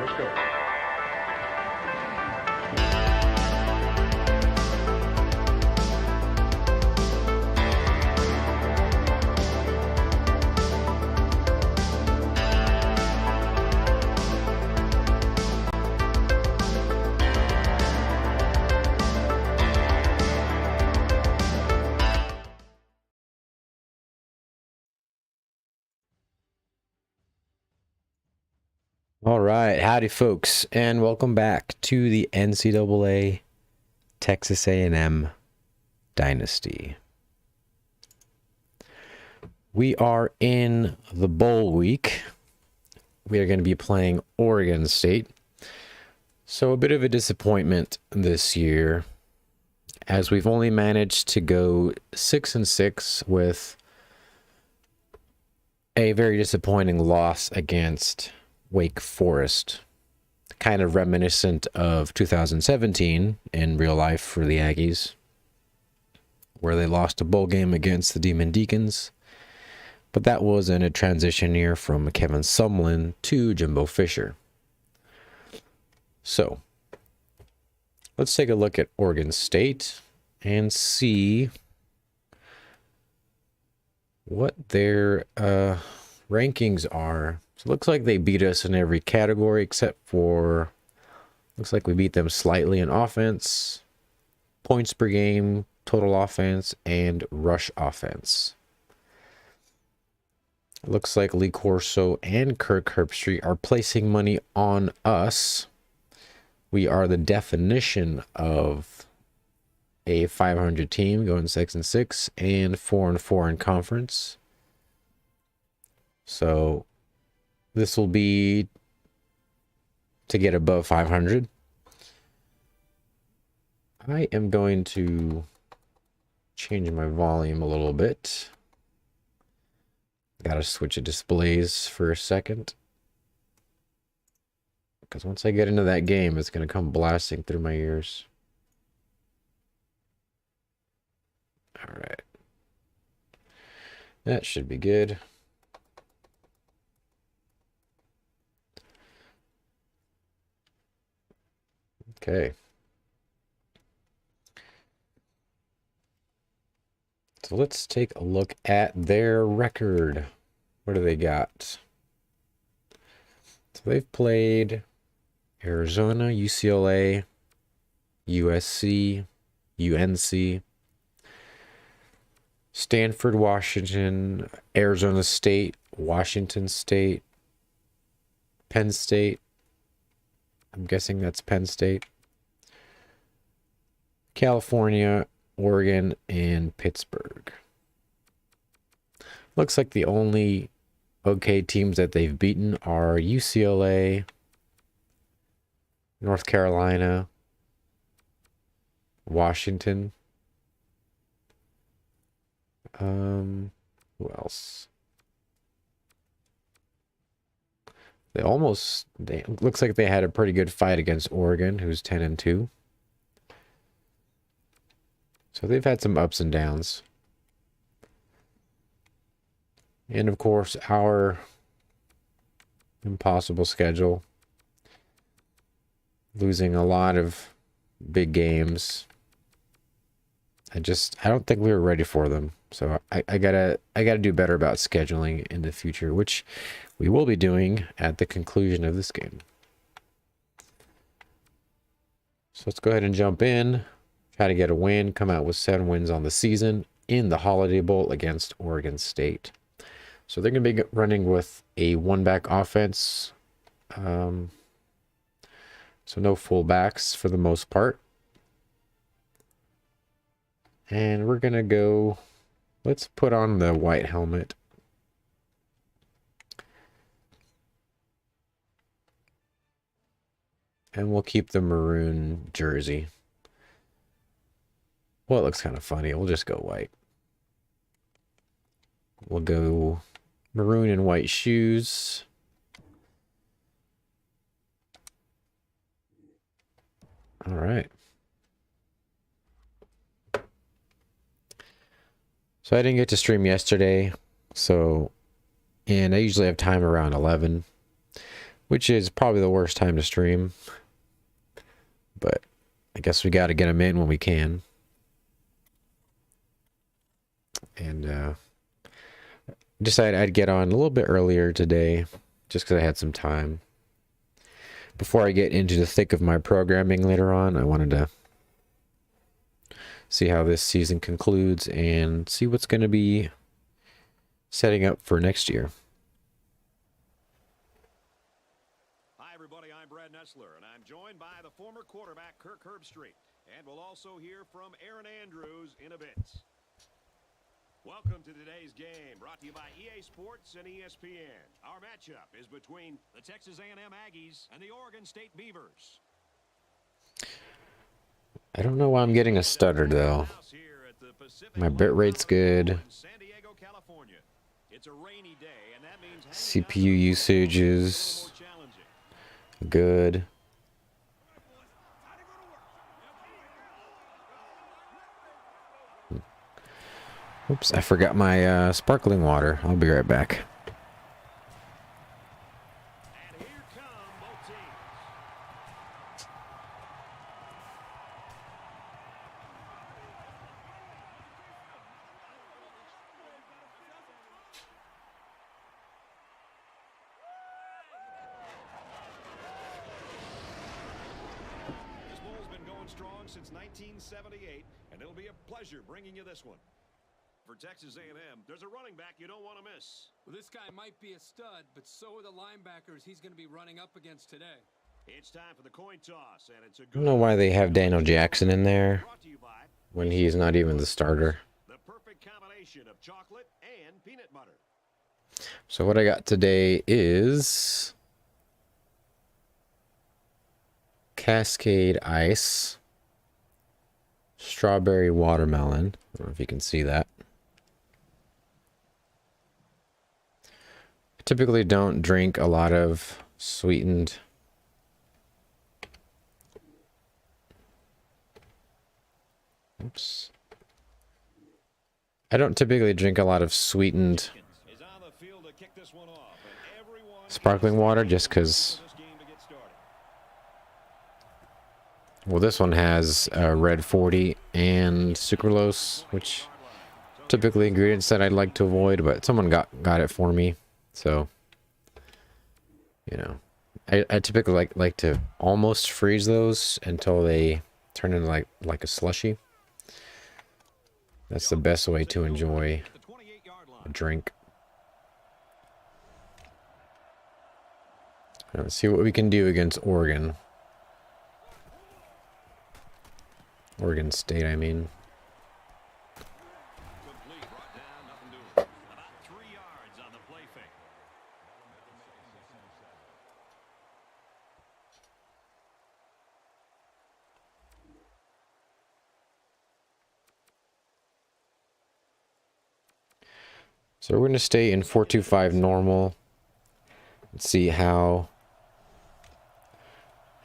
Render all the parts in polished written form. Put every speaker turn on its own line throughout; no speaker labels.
Let's go.
All right, howdy folks, and welcome back to the NCAA Texas A&M Dynasty. We are in the bowl week. We are going to be playing Oregon State. So a bit of a disappointment this year, as we've only managed to go 6-6 with a very disappointing loss against Wake Forest, kind of reminiscent of 2017 in real life for the Aggies, where they lost a bowl game against the Demon Deacons, but that was in a transition year from Kevin Sumlin to Jimbo Fisher. So let's take a look at Oregon State and see what their rankings are. So it looks like they beat us in every category except for, looks like we beat them slightly in offense, points per game, total offense, and rush offense. It looks like Lee Corso and Kirk Herbstreit are placing money on us. We are the definition of a 500 team, going 6-6 and 4-4 in conference. So this will be to get above 500. I am going to change my volume a little bit. Gotta switch the displays for a second, because once I get into that game, it's going to come blasting through my ears. All right. That should be good. Okay. So let's take a look at their record. What do they got? So they've played Arizona, UCLA, USC, UNC, Stanford, Washington, Arizona State, Washington State, Penn State. I'm guessing that's Penn State, California, Oregon, and Pittsburgh. Looks like the only okay teams that they've beaten are UCLA, North Carolina, Washington. Who else? They looks like they had a pretty good fight against Oregon, who's 10-2. So they've had some ups and downs. And of course, our impossible schedule. Losing a lot of big games. I don't think we were ready for them. So I gotta do better about scheduling in the future, which we will be doing at the conclusion of this game. So let's go ahead and jump in, try to get a win, come out with 7 wins on the season in the Holiday Bowl against Oregon State. So they're going to be running with a one-back offense. So no fullbacks for the most part. And we're going to go, let's put on the white helmet. And we'll keep the maroon jersey. Well, it looks kind of funny. We'll just go white. We'll go maroon and white shoes. All right. So I didn't get to stream yesterday. And I usually have time around 11. which is probably the worst time to stream. But I guess we got to get them in when we can. And decided I'd get on a little bit earlier today, just because I had some time. Before I get into the thick of my programming later on, I wanted to see how this season concludes and see what's going to be setting up for next year.
Hi, everybody. I'm Brad Nessler, and I'm joined by the former quarterback, Kirk Herbstreit. And we'll also hear from Aaron Andrews in a bit. Welcome to today's game, brought to you by EA Sports and ESPN. Our matchup is between the Texas A&M Aggies and the Oregon State Beavers.
I don't know why I'm getting a stutter, though. My bit rate's good. CPU usage is good. Oops, I forgot my sparkling water. I'll be right back.
This ball's been going strong since 1978, and it'll be a pleasure bringing you this one. For Texas A&M, there's a running back you don't want to miss.
Well, this guy might be a stud, but so are the linebackers he's going to be running up against today.
It's time for the coin toss, and it's a good...
I don't know why they have Daniel Jackson in there when he's not even the starter.
The perfect combination of chocolate and peanut butter.
So what I got today is Cascade Ice, Strawberry Watermelon. I don't know if you can see that. I typically don't drink a lot of sweetened I don't typically drink a lot of sweetened sparkling water just because, well, this one has red 40 and sucralose, which typically ingredients that I'd like to avoid, but someone got it for me. So, you know, I typically like to almost freeze those until they turn into like a slushy. That's the best way to enjoy a drink. Let's see what we can do against Oregon. Oregon State, I mean. So we're going to stay in 4-2-5 normal. Let's see how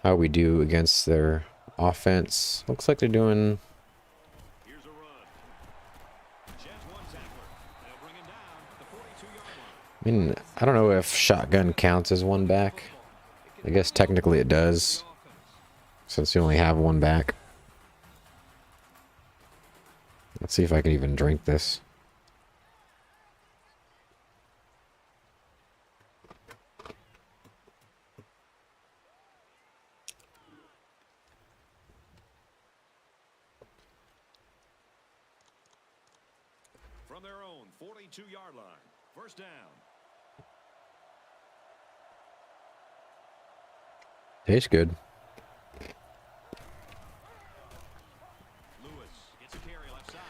we do against their offense. Looks like they're doing... I mean, I don't know if shotgun counts as one back. I guess technically it does, since you only have one back. Let's see if I can even drink this.
From their own 42-yard line, first down.
Tastes good.
Lewis gets a carry left side.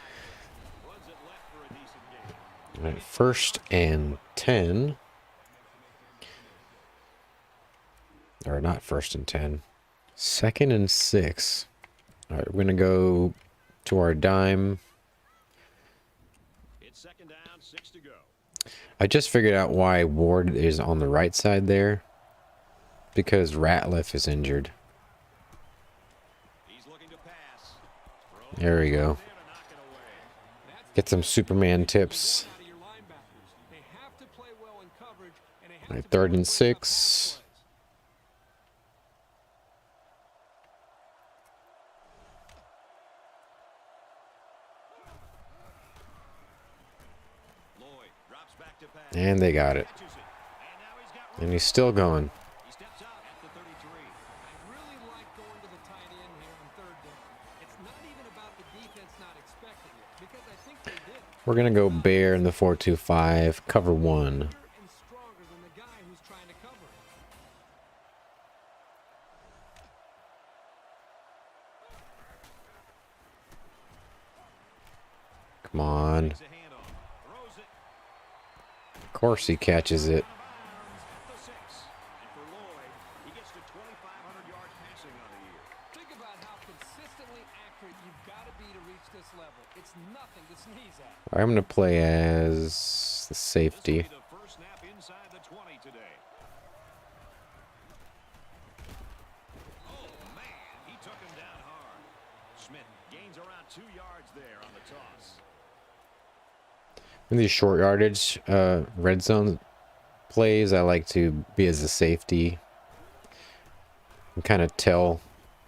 Runs it left for a decent gain.
All right, 1st and 10. Or not 1st and 10. 2nd and 6. All right, we're going to go to our dime.
It's 2nd down, 6 to go.
I just figured out why Ward is on the right side there. Because Ratliff is injured.
He's looking to pass.
There we go. Get some Superman tips. All right, 3rd and 6. And they got it. And he's still going.
He steps out at the 33.
I really like going to the tight end here on third down. It's not even about the defense not expecting it, because I think they did.
We're going to go Bear in the 4-2-5, cover 1.
And stronger than the guy who's trying to cover it.
Come on.
Takes a handoff. Throws it.
Of course he catches it.
Out of bounds at the 6. And for Lloyd, he gets to 2,500 yards passing on the year.
Think about how consistently accurate you've got to be to reach this level. It's nothing to sneeze at.
I'm going to play as the safety.
This will be the first snap inside the 20 today. Oh, man, he took him down hard. Smith gains around 2 yards there on the toss.
In these short yardage red zone plays, I like to be as a safety and kind of tell.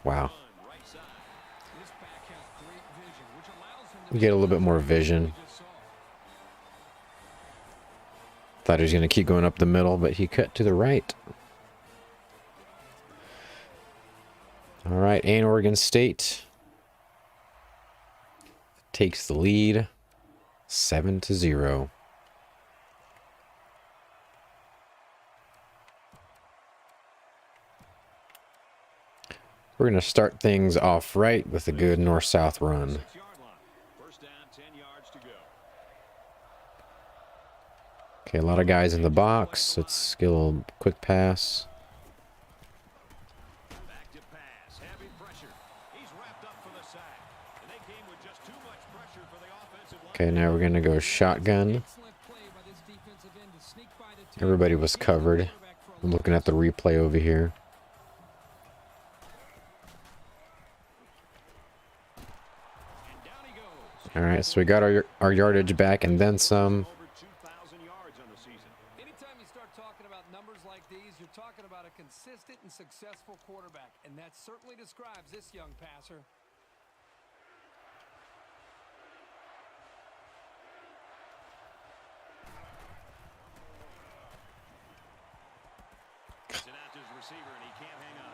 Wow.
Right side.
This back has great vision, which allows him to
You get a little bit more vision.
just saw.
Thought he was going to keep going up the middle, but he cut to the right. All right, and Oregon State takes the lead 7-0. We're going to start things off right with a good north-south run.
6-yard line. First down, 10 yards to go.
Okay, a lot of guys in the box. Let's get a little quick pass.
Back to pass. Heavy pressure. He's wrapped up for the sack. And they came with just too much pressure for the offensive line.
Okay, now we're going to go shotgun.
Excellent play by this defensive end to sneak by the two.
Everybody was covered. I'm looking at the replay over here.
And down he goes.
All right, so we got our yardage back and then some.
Over 2,000 yards on the season.
Anytime you start talking about numbers like these, you're talking about a consistent and successful quarterback, and that certainly describes this young passer.
Sent out to his receiver, and he can't hang on.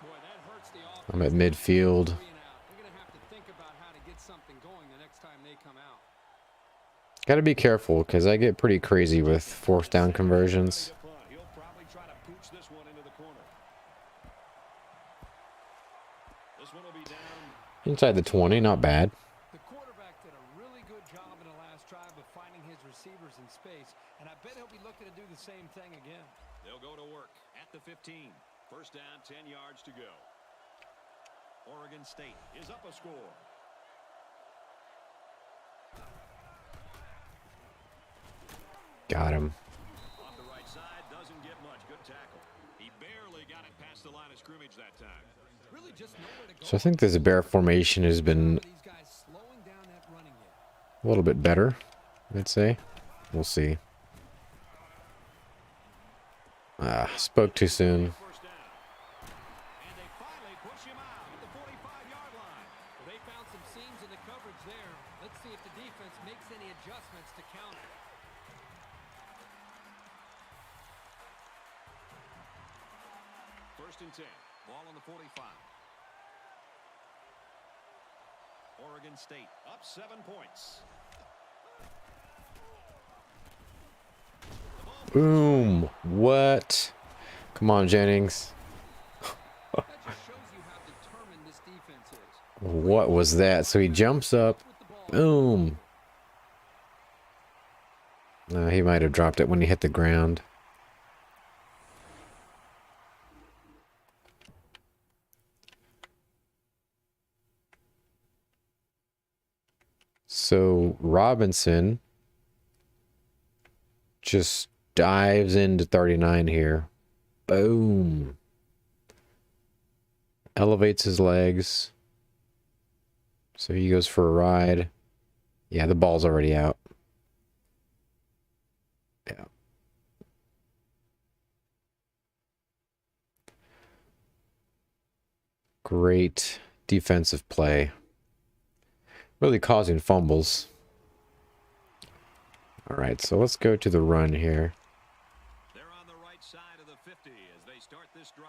Boy, that hurts the offense.
I'm at midfield.
3 and out. They're going to have to think about how to get something going the next time they come out.
Got to be careful because I get pretty crazy with fourth down conversions.
He'll probably try to pooch this one into the corner. This one will be down.
Inside the 20, not bad.
The quarterback did a really good job in the last drive of finding his receivers in space, and I bet he'll be looking to do the same thing again.
They'll go to work at the 15. First down, 10 yards to go. Oregon State is up a score.
Got him.
Off the right side, doesn't get much. Good tackle. He barely got it past the line of scrimmage that time.
Really just nowhere to go.
So I think this bear formation has been
These guys slowing down that running game.
a little bit better, I'd say. We'll see. Spoke too soon.
First down. And they finally push him out at the 45-yard line.
They found some seams in the coverage there. Let's see if the defense makes any adjustments to counter.
First and 10. Ball on the 45. Oregon State up 7 points.
Boom. What? Come on, Jennings.
That just shows you how determined this defense is.
What was that? So he jumps up.
With the ball.
Boom. He might have dropped it when he hit the ground. So Robinson just dives into 39 here. Boom. Elevates his legs. So he goes for a ride. Yeah, the ball's already out. Yeah. Great defensive play. Really causing fumbles. All right, so let's go to the run here.
They're on the right side of the 50 as they start this drive.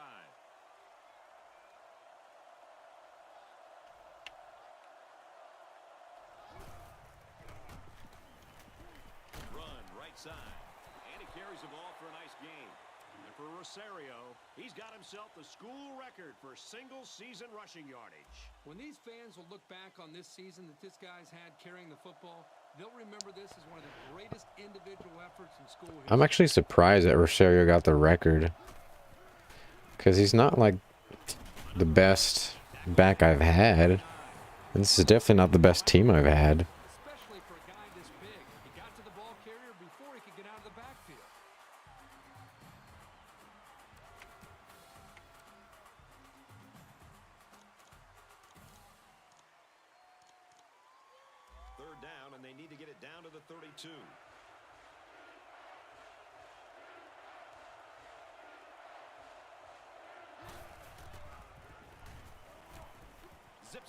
Run right side. And he carries the ball for a nice gain. And for Rosario, he's got himself the school record for single-season rushing yardage.
When these fans will look back on this season that this guy's had carrying the football, they'll remember this as one of the greatest individual efforts in school history.
I'm actually surprised that Rosario got the record, because he's not like the best back I've had. And this is definitely not the best team I've had.
Especially for a guy this big. He got to the ball carrier before he could get out of the backfield.
Third down, and they need to get it down to the 32.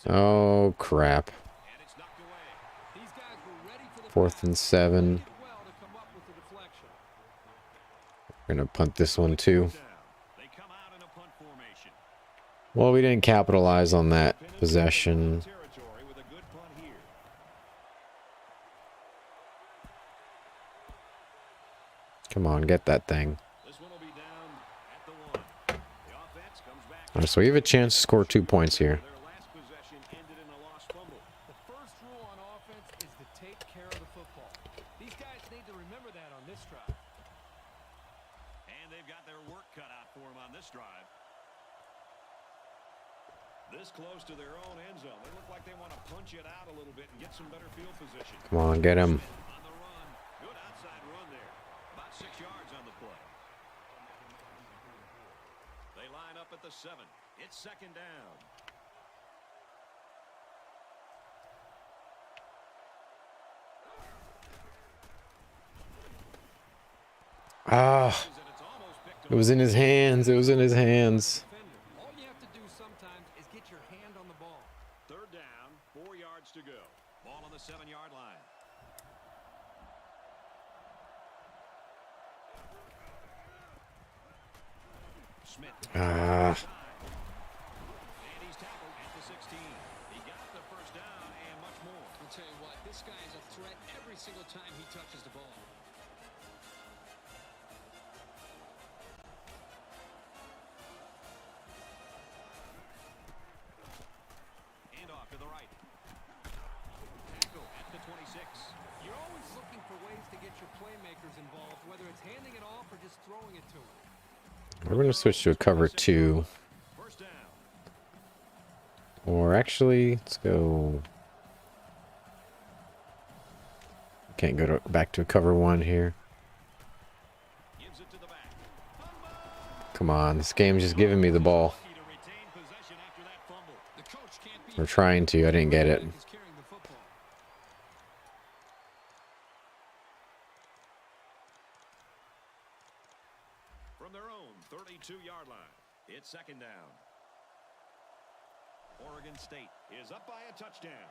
Oh, crap.
And it's knocked away.
These guys were ready for the
4th and 7.
did well to come up with the deflection.
We're going to punt this one too.
They come out in a punt formation.
Well, we didn't capitalize on that possession.
Territory with a good punt here.
Come on, get that thing.
This one will be down at the 1. The offense comes back.
All right, so we have a chance to score 2 points here.
Their last possession ended in a lost fumble.
The first rule on offense is to take care of the football. These guys need to remember that on this drive.
And they've got their work cut out for them on this drive. This close to their own end zone. They look like they want to punch it out a little bit and get some better field position.
Come on, get him.
On the run. Good outside run there. About 6 yards on the play. They line up at the 7. It's second down.
Ah, it was in his hands. It was in his hands.
All you have to do sometimes is get your hand on the ball.
Third down, 4 yards to go. Ball on the 7-yard line. Smith.
Ah,
And he's tackled at the 16. He got the first down and much more.
I'll tell you what, this guy is a threat every single time he touches the ball.
And off to the right. Tackle at the 26.
You're always looking for ways to get your playmakers involved, whether it's handing it off or just throwing it to them.
we're going to switch to a cover 2.
First down.
Or actually, let's go. Can't go back to a cover 1 here.
Gives it to the back.
Come on, this game's just giving me the ball.
Lucky to retain possession after that fumble.
The coach can't be
We're trying to. I didn't get it.
He's carrying the football.
From their own 32-yard line, it's second down. Oregon State is up by a touchdown.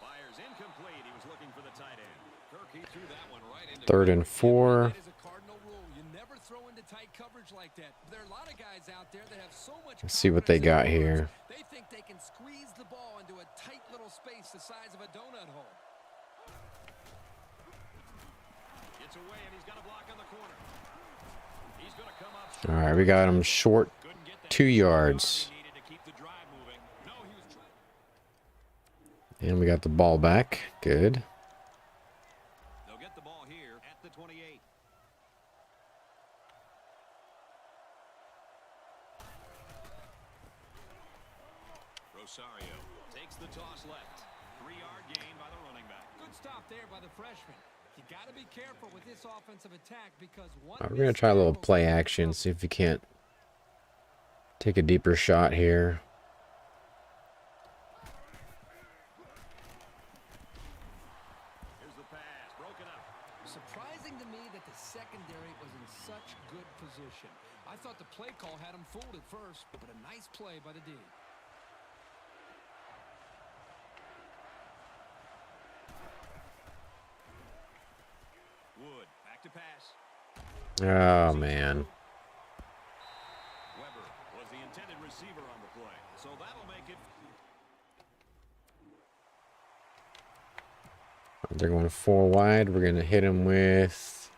Fires incomplete. He was looking for the tight end. Kirk, he threw that one right into
3rd and 4.
That is a cardinal rule. You never throw into tight coverage like that. There are a lot of guys out there that have so much.
Let's see what they got here.
They think they can squeeze the ball into a tight little space the size of a donut hole.
Gets away, and he's got a block on the corner. He's going to come up.
All right, we got him short
Couldn't get that
2 yards.
he needed to keep the drive moving. No, he was trying.
And we got the ball back. Good.
They'll get the ball here at the 28. Rosario takes the toss left. 3-yard gain by the running back.
Good stop there by the freshman. You got to be careful with this offensive attack because one.
We're going to try a little play action, see if we can't take a deeper shot here.
Here's the pass, broken up.
Surprising to me that the secondary was in such good position. I thought the play call had him fooled at first, but a nice play by the D.
pass.
Oh, man.
Weber was the intended receiver on the play, so that'll make it.
They're going 4 wide. We're going to hit him with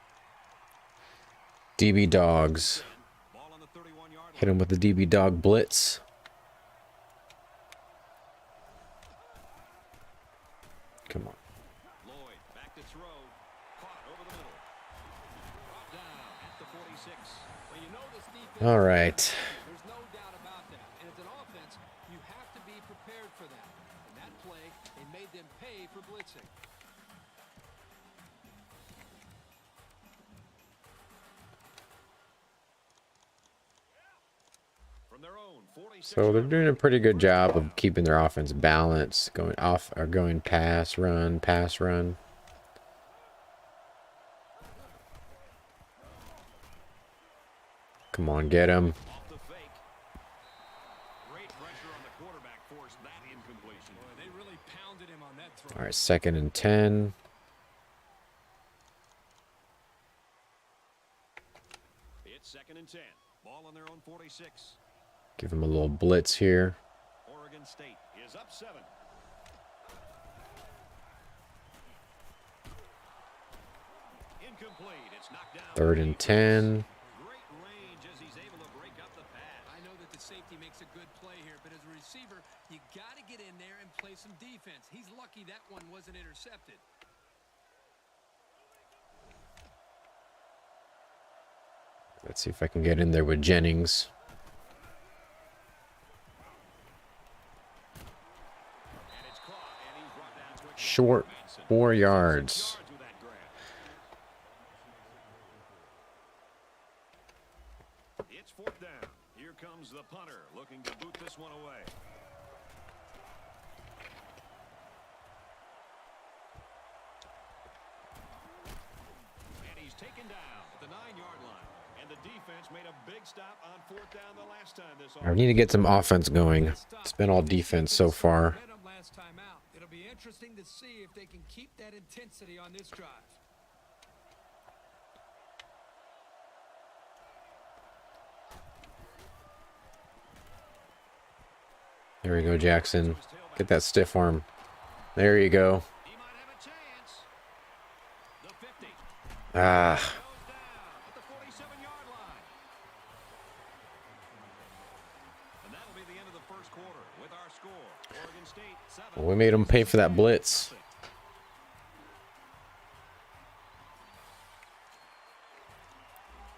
DB dogs.
Ball on the 31-yard
Hit him with the DB dog blitz. Come on.
Lloyd back to throw. Caught over the middle. Brought down at the 46.
Well, you know this defense.
All right.
There's no doubt about that. And as an offense, you have to be prepared for that. In that play, they made them pay for blitzing.
From their own 46.
So they're doing a pretty good job of keeping their offense balanced, going off or going pass, run, pass, run. Come on, get him.
Off the fake. Great pressure on the quarterback forced that incompletion.
Boy, they really pounded him on that throw.
All right, 2nd and 10.
It's 2nd and 10. Ball on their own 46.
Give him a little blitz here.
Oregon State is up 7. Incomplete. It's knocked down.
3rd and 10.
Great range as he's able to break up the pass.
I know that the safety makes a good play here, but as a receiver, you got to get in there and play some defense. He's lucky that one wasn't intercepted.
Let's see if I can get in there with Jennings.
And it's caught, and he's brought down quickly.
Short, 4 yards.
6 yards with that grab. It's 4th down. Here comes the punter looking to boot this one away. And he's taken down at the 9-yard line. And the defense made a big stop on 4th down the last time this
I need to get some offense going. It's been all defense so far.
Last time out. It'll be interesting to see if they can keep that intensity on this drive.
There we go, Jackson. Get that stiff arm. There you go.
He might have a chance. The 50.
Ah,
Goes down at the 47-yard line. And that'll be the end of the first quarter with our score. Oregon State 7.
well, we made him pay for that blitz.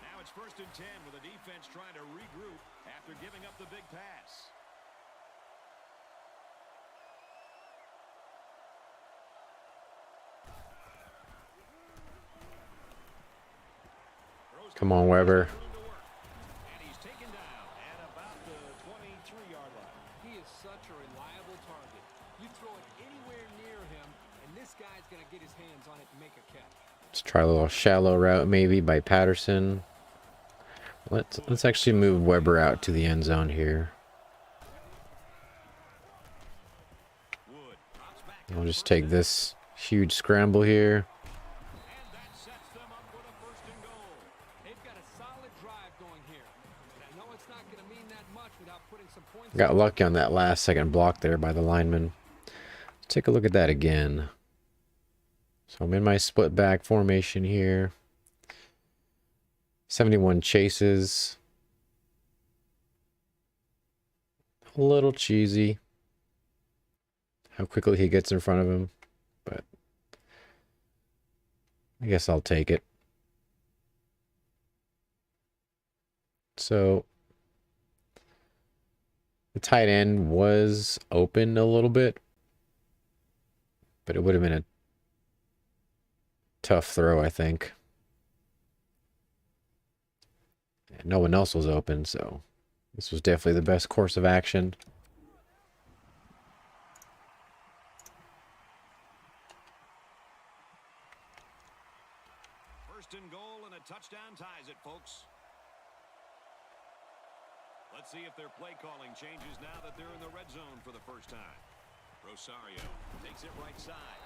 Now it's 1st and 10 with the defense trying to regroup after giving up the big pass.
Come on, Weber.
And he's taken down at about the 23-yard line.
He is such a reliable target. You throw it anywhere near him, and this guy's going to get his hands on it and make a catch.
Let's try a little shallow route maybe by Patterson. Let's actually move Weber out to the end zone here.
Wood drops back.
I'll just take this huge scramble here.
And that sets them up with a 1st and goal.
They've got a solid drive going here. And I know it's not going to mean that much without putting some points.
Got lucky on that last second block there by the lineman. Let's take a look at that again. So I'm in my split back formation here. 71 chases. A little cheesy how quickly he gets in front of him, but I guess I'll take it. So the tight end was open a little bit, but it would have been a tough throw, I think. And no one else was open, so this was definitely the best course of action.
First and goal and a touchdown ties it, folks. Let's see if their play calling changes now that they're in the red zone for the first time. Rosario takes it right side.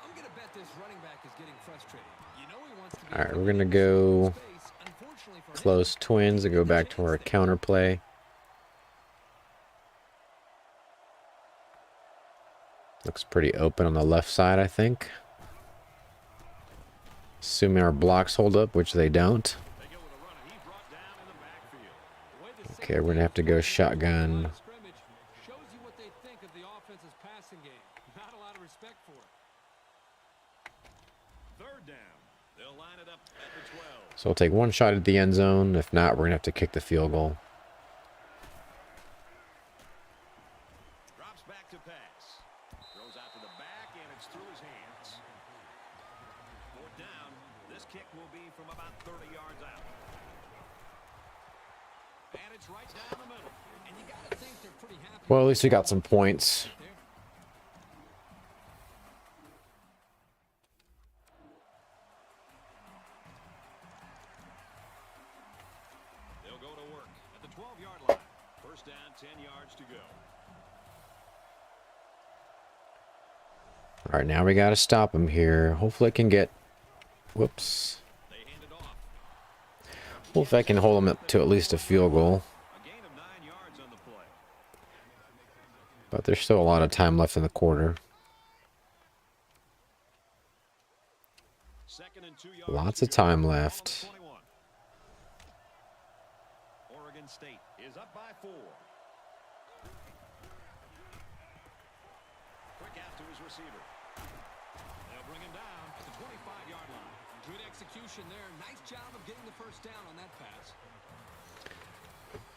I'm going to bet this running back is getting frustrated. You know he
All right, we're going to go close twins and go back to our counter play. Looks pretty open on the left side, I think. Assuming our blocks hold up, which they don't. Okay, we're going to have to go shotgun. So we'll take one shot at the end zone. If not, we're going to have to kick the field goal.
Drops back to pass. Throws out to the back, and it's through his hands. Fourth down. This kick will be from about 30 yards out. And it's right down the middle. And you got to think they're pretty happy.
Well, at least we got some points.
Go to work at the 12-yard line. First down, 10 yards to go.
All right, now we got to stop him here. Hopefully I can get... Whoops.
They hand it off.
Hopefully I can hold him up to at least a field goal.
A gain of 9 yards on the play.
But there's still a lot of time left in the quarter.
Second and 2 yards.
Lots of time left.
Oregon State is up by 4. Quick out to his receiver. They'll bring him down at the 25-yard line.
Good execution there. Nice job of getting the first down on that pass.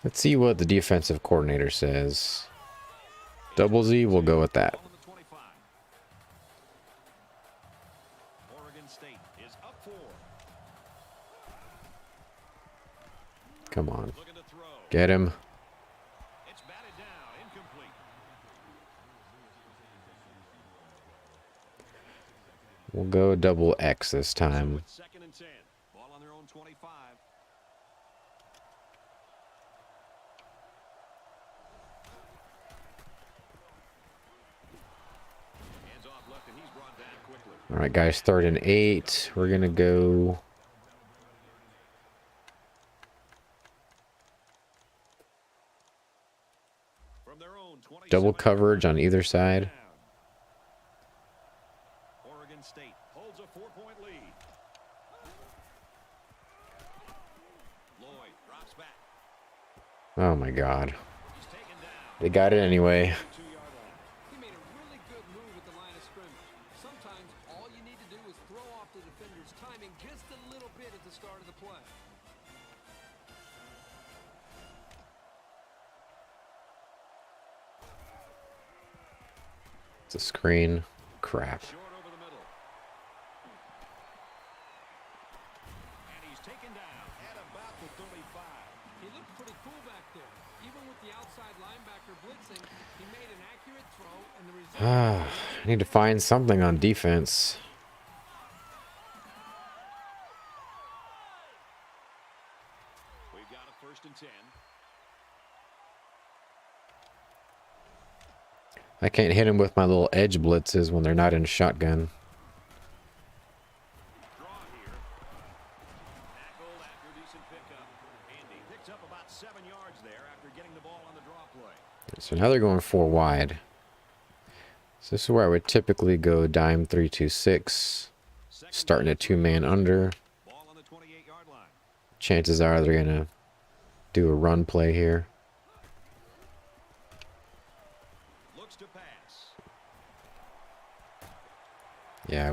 Let's see what the defensive coordinator says. Double Z, we'll go with that.
Ball on the 25. Oregon State is up 4.
Come on.
Looking to throw.
Get him.
It's batted down, incomplete.
We'll go double X this time.
It's second and 10. Ball on their own 25. Hands off left, and he's brought down quickly.
All right, guys, 3rd and 8. We're going to go...
From their own 27.
double coverage on either side.
Oregon State holds a 4-point lead. Lloyd drops back.
Oh my God.
He's taken down.
They got it anyway.
2-yard line.
He made a really good move at the line of scrimmage. Sometimes all you need to do is throw off the defender's timing just a little bit at the start of the play.
It's a screen. Crap.
Short over the middle. And he's taken down at about the 35.
He looked pretty cool back there. Even with the outside linebacker blitzing, he made an accurate throw, and the result...
I need to find something on defense.
We've got a 1st and 10.
I can't hit him with my little edge blitzes when they're not in shotgun.
Draw here. Tackled after a decent pickup. And he picks up about 7 yards there after getting the ball on the draw play.
So now they're going 4 wide. So this is where I would typically go dime 3-2-6. Starting a 2-man under.
Ball on the 28-yard line.
Chances are they're going to do a run play here.
Looks to pass.
Yeah,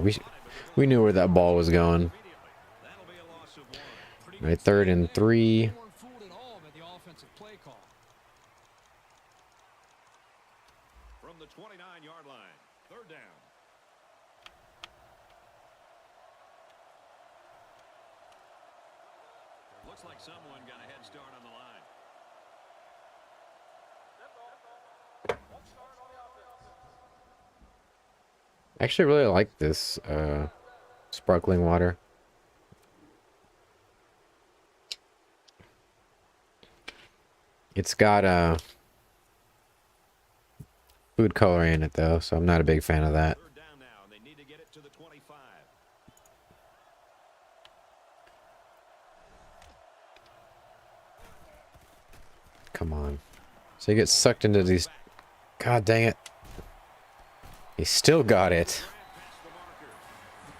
we knew where that ball was going.
That'll be a loss of 1.
Right, 3rd and 3.
They weren't fooled at all by the offensive play call.
From the 29-yard line. 3rd down. Looks like someone got a head start on the line.
I actually really like this sparkling water. It's got food coloring in it though, so I'm not a big fan of that.
3rd down now, and they need to get it to the 25.
Come on. So he gets sucked into these... God dang it. He still got it.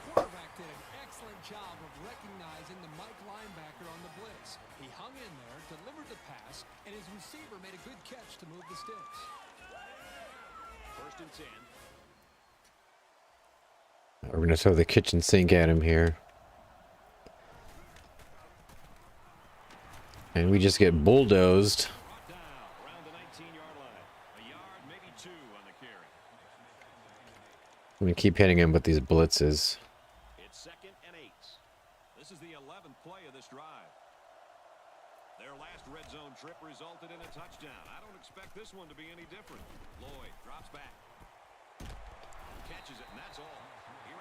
The quarterback did an excellent job of recognizing the Mike linebacker on the blitz. He hung in there, delivered the pass, and his receiver made a good catch to move the sticks.
1st and 10.
We're going to throw the kitchen sink at him here. And we just get bulldozed.
Brought down around the 19-yard line. A yard, maybe 2 on the carry.
I'm going to keep hitting him with these blitzes.
It's 2nd and 8. This is the 11th play of this drive. Their last red zone trip resulted in a touchdown. I don't expect this one to be any different. Lloyd drops back. Catches it, and that's all.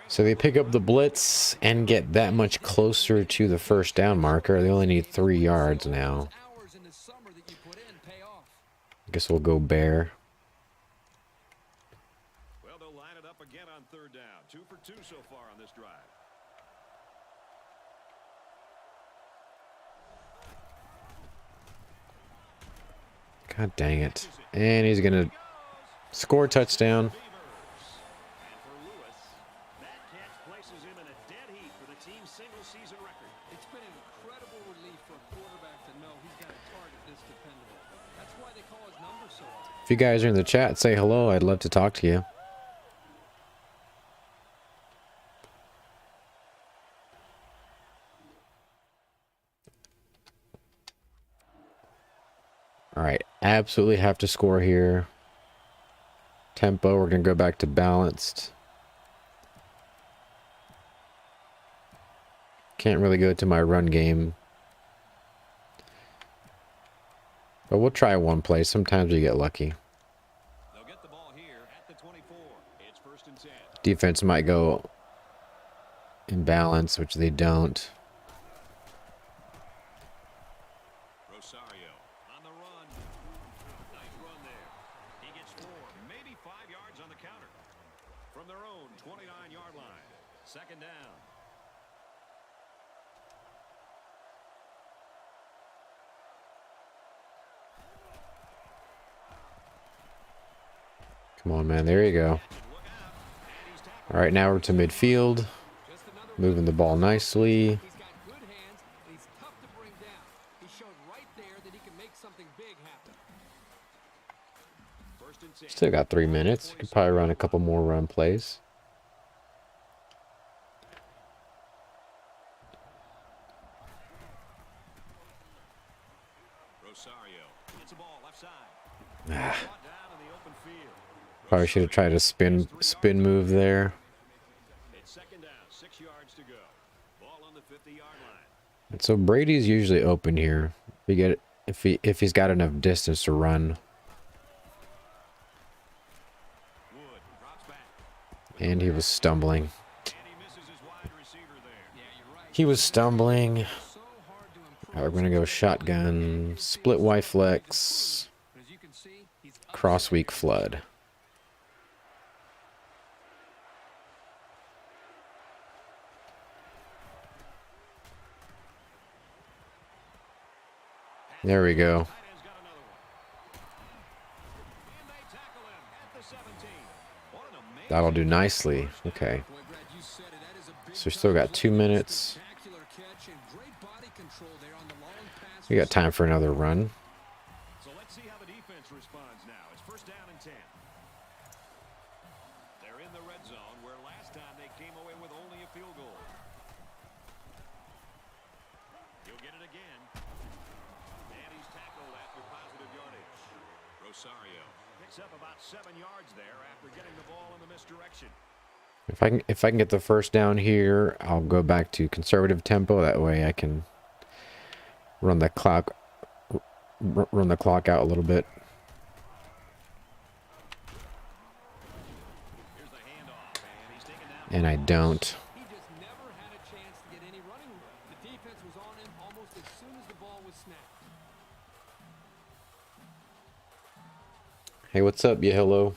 So they pick up the blitz and get that much closer to the first down marker. They only need 3 yards now.
Hours in the summer that you put in pay off.
I guess we'll go bear.
Well, they'll line it up again on 3rd down. 2 for 2 so far on this drive.
God dang it. And he's going to score a touchdown.
And for Lewis, that catch places him in a dead heat for the team's single-season record.
It's been an incredible relief for a quarterback to know he's got a target this dependable. That's why they call his number so often.
If you guys are in the chat, say hello. I'd love to talk to you. All right, absolutely have to score here. Tempo, we're going to go back to balanced. Can't really go to my run game. But we'll try one play. Sometimes we get lucky.
They'll get the ball here at the 24. It's 1st and 10.
Defense might go in balance, which they don't.
Rosario on the run. Nice run there. He gets 4, maybe 5 yards on the counter. From their own 29-yard line. 2nd down.
Come on, man. There you go. All right, now we're to midfield. Moving the ball nicely.
He's got good hands, and he's tough to bring down. He showed right there that he can make something big happen.
1st and 10.
Still got 3 minutes. Could probably run a couple more run plays.
Rosario gets the ball left side.
Ah,
Brought down in the open field.
probably should have tried a spin move there.
It's 2nd down, 6 yards to go. Ball on the 50-yard line.
And so Brady's usually open here. If he's got enough distance to run.
Wood drops back.
And he was stumbling.
And he misses his wide receiver there.
Yeah, you're right.
He was stumbling.
So hard to improve.
All right, we're going to go shotgun, split Y flex,
But as you can see, he's
cross weak flood. There we go.
Tight end's got another one. And they tackle him at the 17. What an amazing
That'll do nicely. Okay.
Boy, Brad, you said it. That is a big
So we still got 2 minutes.
spectacular catch and great body control there on the long pass.
We got time for another run.
So let's see how the defense responds now. It's 1st down and 10. They're in the red zone where last time they came away with only a field goal. You'll get it again. And he's tackled after positive yardage. Rosario picks up about 7 yards there after getting the ball in the misdirection.
If I can get the first down here, I'll go back to conservative tempo. That way I can run the clock out a little bit.
Here's the handoff, and he's taken down.
And I don't.
He just never had a chance to get any running room. The defense was on him almost as soon as the ball was snapped.
Hey, what's up, you hello?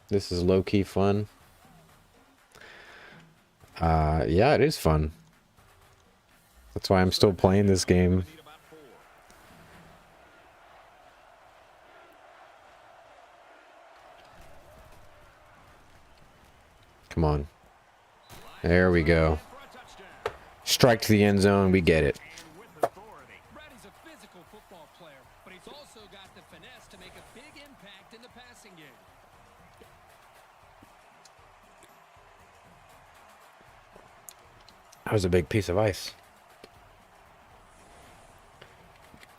This is low-key fun. Yeah, it is fun. That's why I'm still playing this game.
Need about 4.
Come on. There we go. Strike to the end zone. We get it.
Brady's a physical football player, but he's also got the finesse to make a big impact in the passing game.
That was a big piece of ice.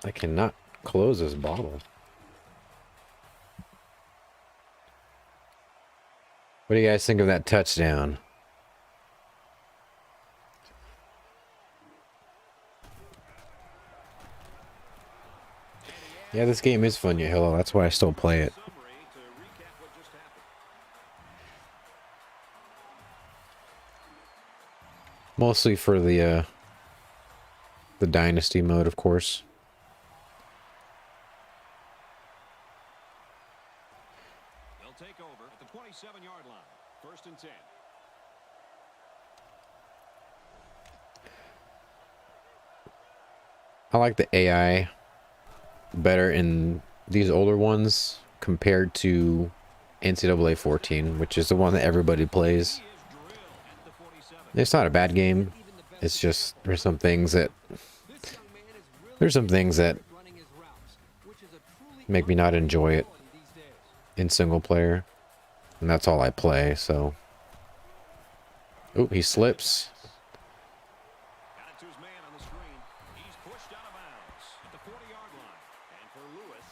I cannot close this bottle. What do you guys think of that touchdown? Yeah, this game is fun, Hello. That's why I still play it. Mostly for the Dynasty mode, of course.
They'll take over at the 27-yard line. 1st and 10.
I like the AI better in these older ones compared to NCAA 14, which is the one that everybody plays. It's not a bad game. It's just there's some things that make me not enjoy it in single player, and that's all I play. So, oh, he slips.
Got it to his man on the screen. He's pushed out of bounds at the 40-yard line. And for Lewis,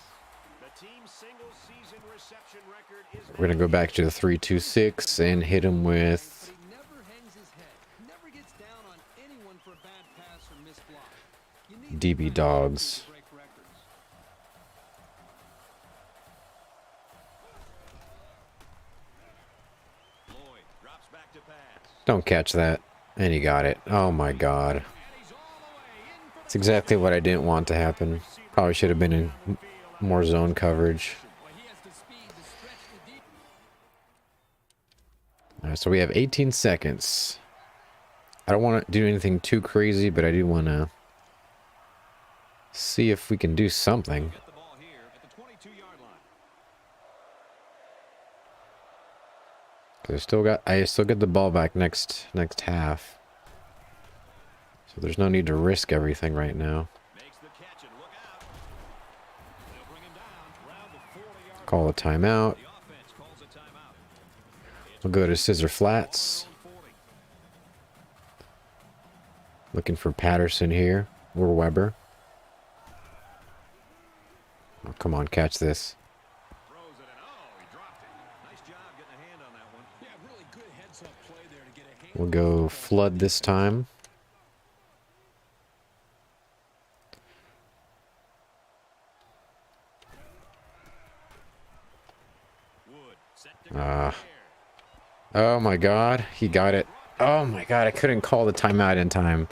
the team's single season reception record is
We're gonna go back to the 3-2-6 and hit him with
He never hangs his head, never gets down on anyone for a bad pass or missed block. You need
DB dogs.
to break records.
Lloyd drops back to pass.
Don't catch that. And he got it. Oh my god. It's exactly what I didn't want to happen. Probably should have been in more zone coverage.
Well, he has the speed to stretch the deep.
Alright, so we have 18 seconds. I don't want to do anything too crazy, but I do want to see if we can do something.
Get the ball here at the 22-yard line.
I still get the ball back next half. So there's no need to risk everything right now.
Makes the catch and look out. They'll bring him down around the 40-yard
Call a timeout.
The offense calls a timeout.
We'll go to scissor flats. Looking for Patterson here, or Weber. Oh, come on, catch this.
Throws it in. Oh, he dropped it. Nice job getting a hand on that one.
Yeah, really good heads-up play there to get a hand.
We'll go flood this time.
Wood set to go there.
Oh my god, he got it. Oh my god, I couldn't call the timeout in time.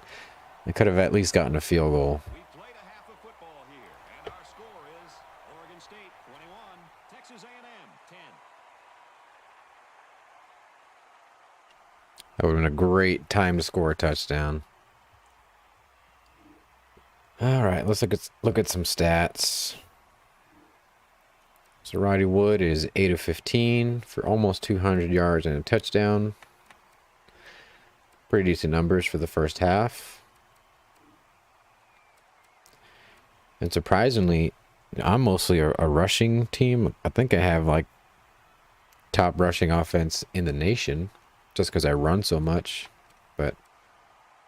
I could have at least gotten a field goal.
We played a half of football here, and our score is Oregon State 21, Texas A&M 10.
That would have been a great time to score a touchdown. All right, let's look at some stats. So Roddy Wood is 8 of 15 for almost 200 yards and a touchdown. Pretty decent numbers for the first half. And surprisingly, I'm mostly a rushing team. I think I have like top rushing offense in the nation just because I run so much, but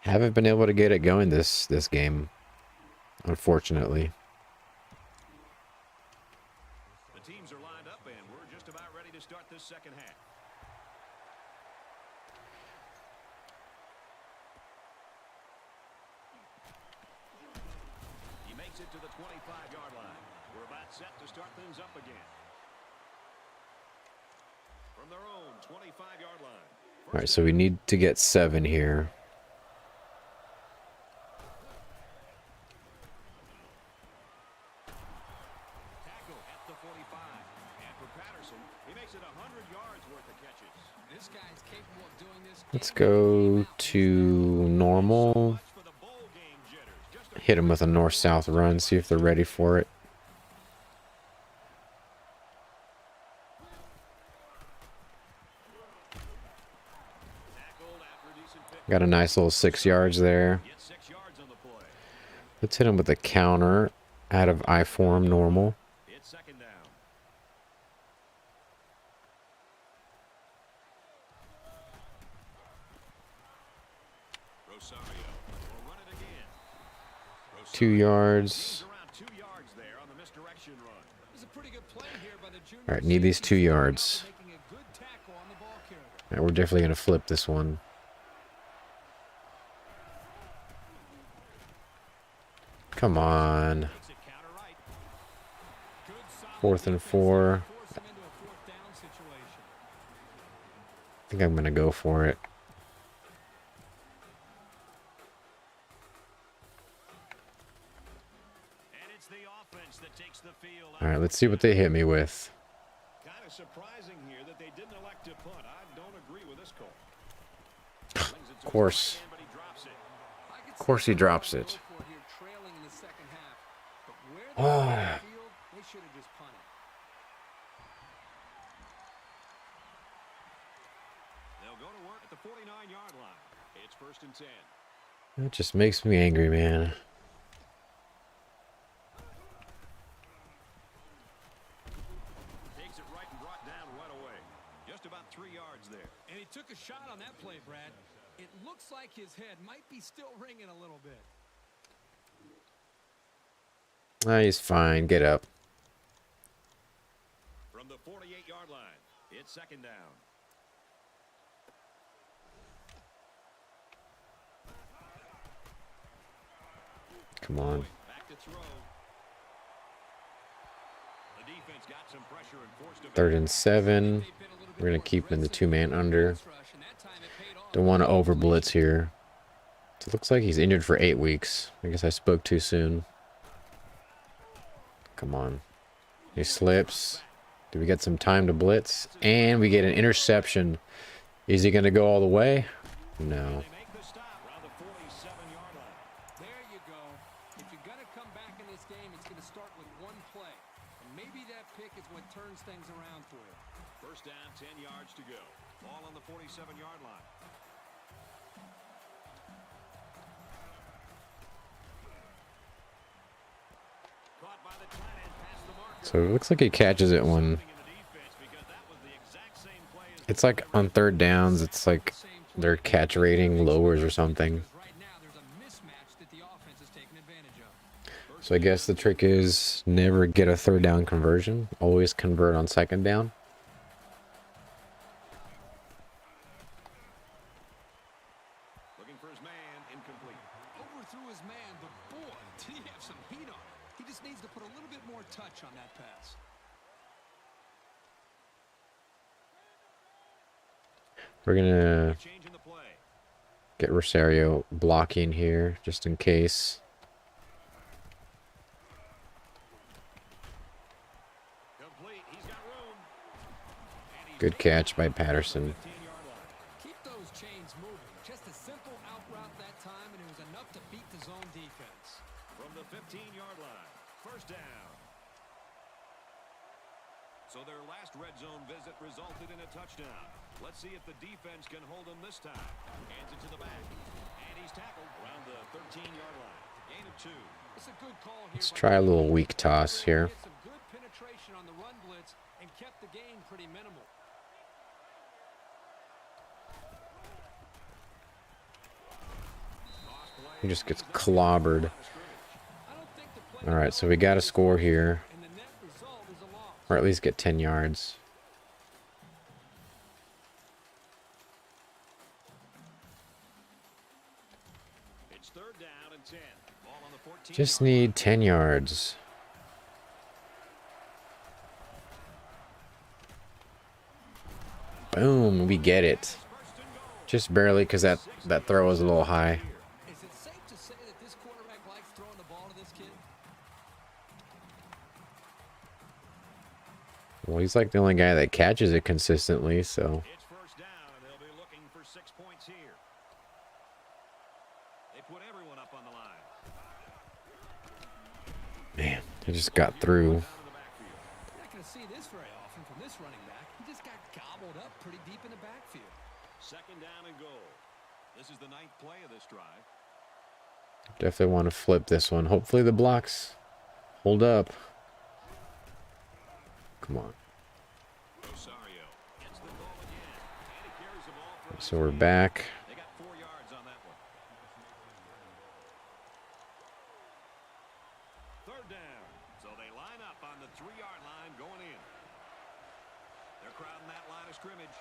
haven't been able to get it going this game, unfortunately.
The teams are lined up, and we're just about ready to start this second half. He makes it to the 25-yard line. We're about set to start things up again. From their own 25-yard line.
All right, so we need to get 7 here.
Tackle at the 45. And for Patterson, he makes it 100 yards worth of catches.
This guy's capable of doing this.
Let's go to normal.
Much for the bowl game jitters. Just a
Hit them with a north-south run, see if they're ready for it. Got a nice little 6 yards there.
Get 6 yards on the play.
Let's hit him with a counter out of I form normal.
It's second down. Rosario will run it again.
2 yards.
He's around 2 yards there on the misdirection run.
It's a pretty good play here by the junior.
All right, need these 2 yards.
Making a good tackle on the ball carrier.
All right, we're definitely going to flip this one. Come on.
Takes it counter right.
Good, solid
4th and
defense
4.
force him into a fourth down situation.
I think I'm going to go for it.
And it's the offense that takes the field.
All right, let's see what they hit me with.
Kind of surprising here that they didn't elect to punt. I don't agree with this call.
Of course. Of course he drops it.
Oh. They should have just punted.
They'll go to work at the 49-yard line. It's 1st and 10.
That just makes me angry, man.
Takes it right and brought down right away. Just about 3 yards there.
And he took a shot on that play, Brad. It looks like his head might be still ringing a little bit.
He's fine. Get up.
From the 48-yard line, it's second down.
Come on.
Back to throw. The defense got some pressure and forced a
3rd and 7. We're going to keep in the 2-man under. Don't want to over blitz here. It looks like he's injured for 8 weeks. I guess I spoke too soon. Come on. He slips. Do we get some time to blitz? And we get an interception. Is he going to go all the way? No.
They make the stop around the 47-yard line.
There you go. If you're going to come back in this game, it's going to start with one play. And maybe that pick is what turns things around for you.
1st down, 10 yards to go. Ball on the 47-yard line. Caught by the tight end past the marker.
So it looks like he catches it when... It's like on 3rd downs, it's like their catch rating lowers or something.
Right now, there's a mismatch that the offense is taking advantage of.
So I guess the trick is never get a 3rd down conversion. Always convert on 2nd down.
Looking for his man, incomplete.
Overthrew his man, but boy, did he have some heat on it. He just needs to put a little bit more touch on that pass.
We're going to
Changing the play.
get Rosario blocking here just in case.
Complete. He's got room. And he's
Good catch by Patterson.
15-yard line.
Keep those chains moving. Just a simple out route that time, and it was enough to beat the zone defense.
From the 15-yard line. 1st down. So their last red zone visit resulted in a touchdown. Let's see if the defense can hold him this time. Hands it to the back. And he's tackled around the 13-yard line. Gain of 2.
It's a good call here.
Let's try a little weak toss here.
Get some good penetration on the run blitz and kept the gain pretty minimal.
He just gets clobbered.
I don't think the play
All right, so we got to score here.
and the net result is a loss.
Or at least get 10 yards.
It's 3rd down and 10. Ball on the 14.
Just need 10 yards. Boom, we get it. Just barely because that throw was a little high.
Is it safe to say that this quarterback likes throwing the ball to this kid?
Well, he's like the only guy that catches it consistently, so...
It's 1st down, and they'll be looking for 6 points here. They put everyone up on the line.
Man, he just got through.
You're not going to see this very often from this running back. He just got gobbled up pretty deep in the backfield.
2nd down and goal. This is the 9th play of this drive.
Definitely want to flip this one. Hopefully the blocks hold up. Come on.
Rosario gets the ball again, and he carries the ball for
So we're back.
They got 4 yards on that one. 3rd down. So they line up on the 3-yard line going in. They're crowding that line of scrimmage.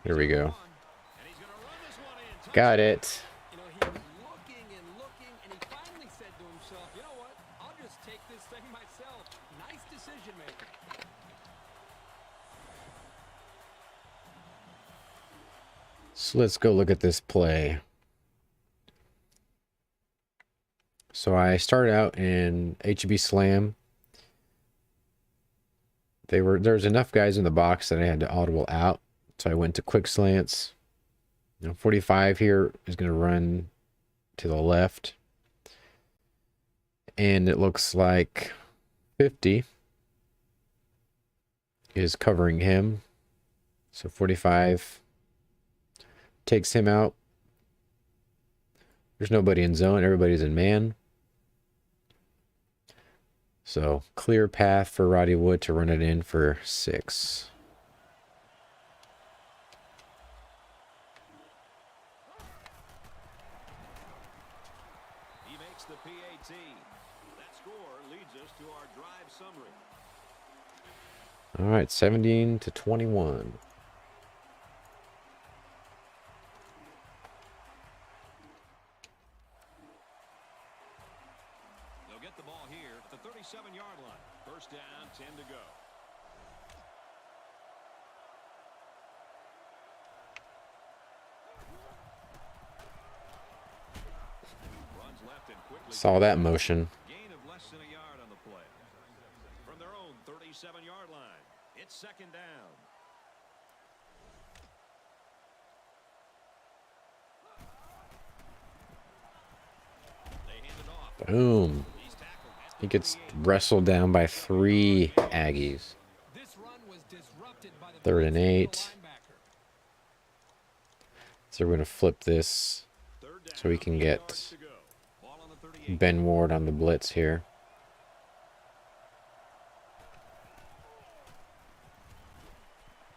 Here we go.
And he's going to run this one in.
Got it.
You know, he was looking, and he finally said to himself, you know what? I'll just take this thing myself. Nice decision making.
So let's go look at this play. So I started out in HB Slam. There's enough guys in the box that I had to audible out. So I went to quick slants. 45 here is going to run to the left. And it looks like 50 is covering him. So 45 takes him out. There's nobody in zone. Everybody's in man. So clear path for Roddy Wood to run it in for 6.
He makes the PAT. That score leads us to our drive summary.
All right, 17-21.
They'll get the ball here at the 37-yard line. 1st down, 10 to go. Runs left and quickly.
Saw that motion.
Gain of less than a yard on the play. From their own 37-yard line, it's 2nd down. They hand it off.
Boom.
He's tackled at the
He gets
28.
wrestled down by 3 Aggies.
This run was disrupted by the
3rd and 8.
linebacker.
So we're going to flip this
3rd down,
so we can
8
get
yards to go. Ball on the 38.
Ben Ward on the blitz here.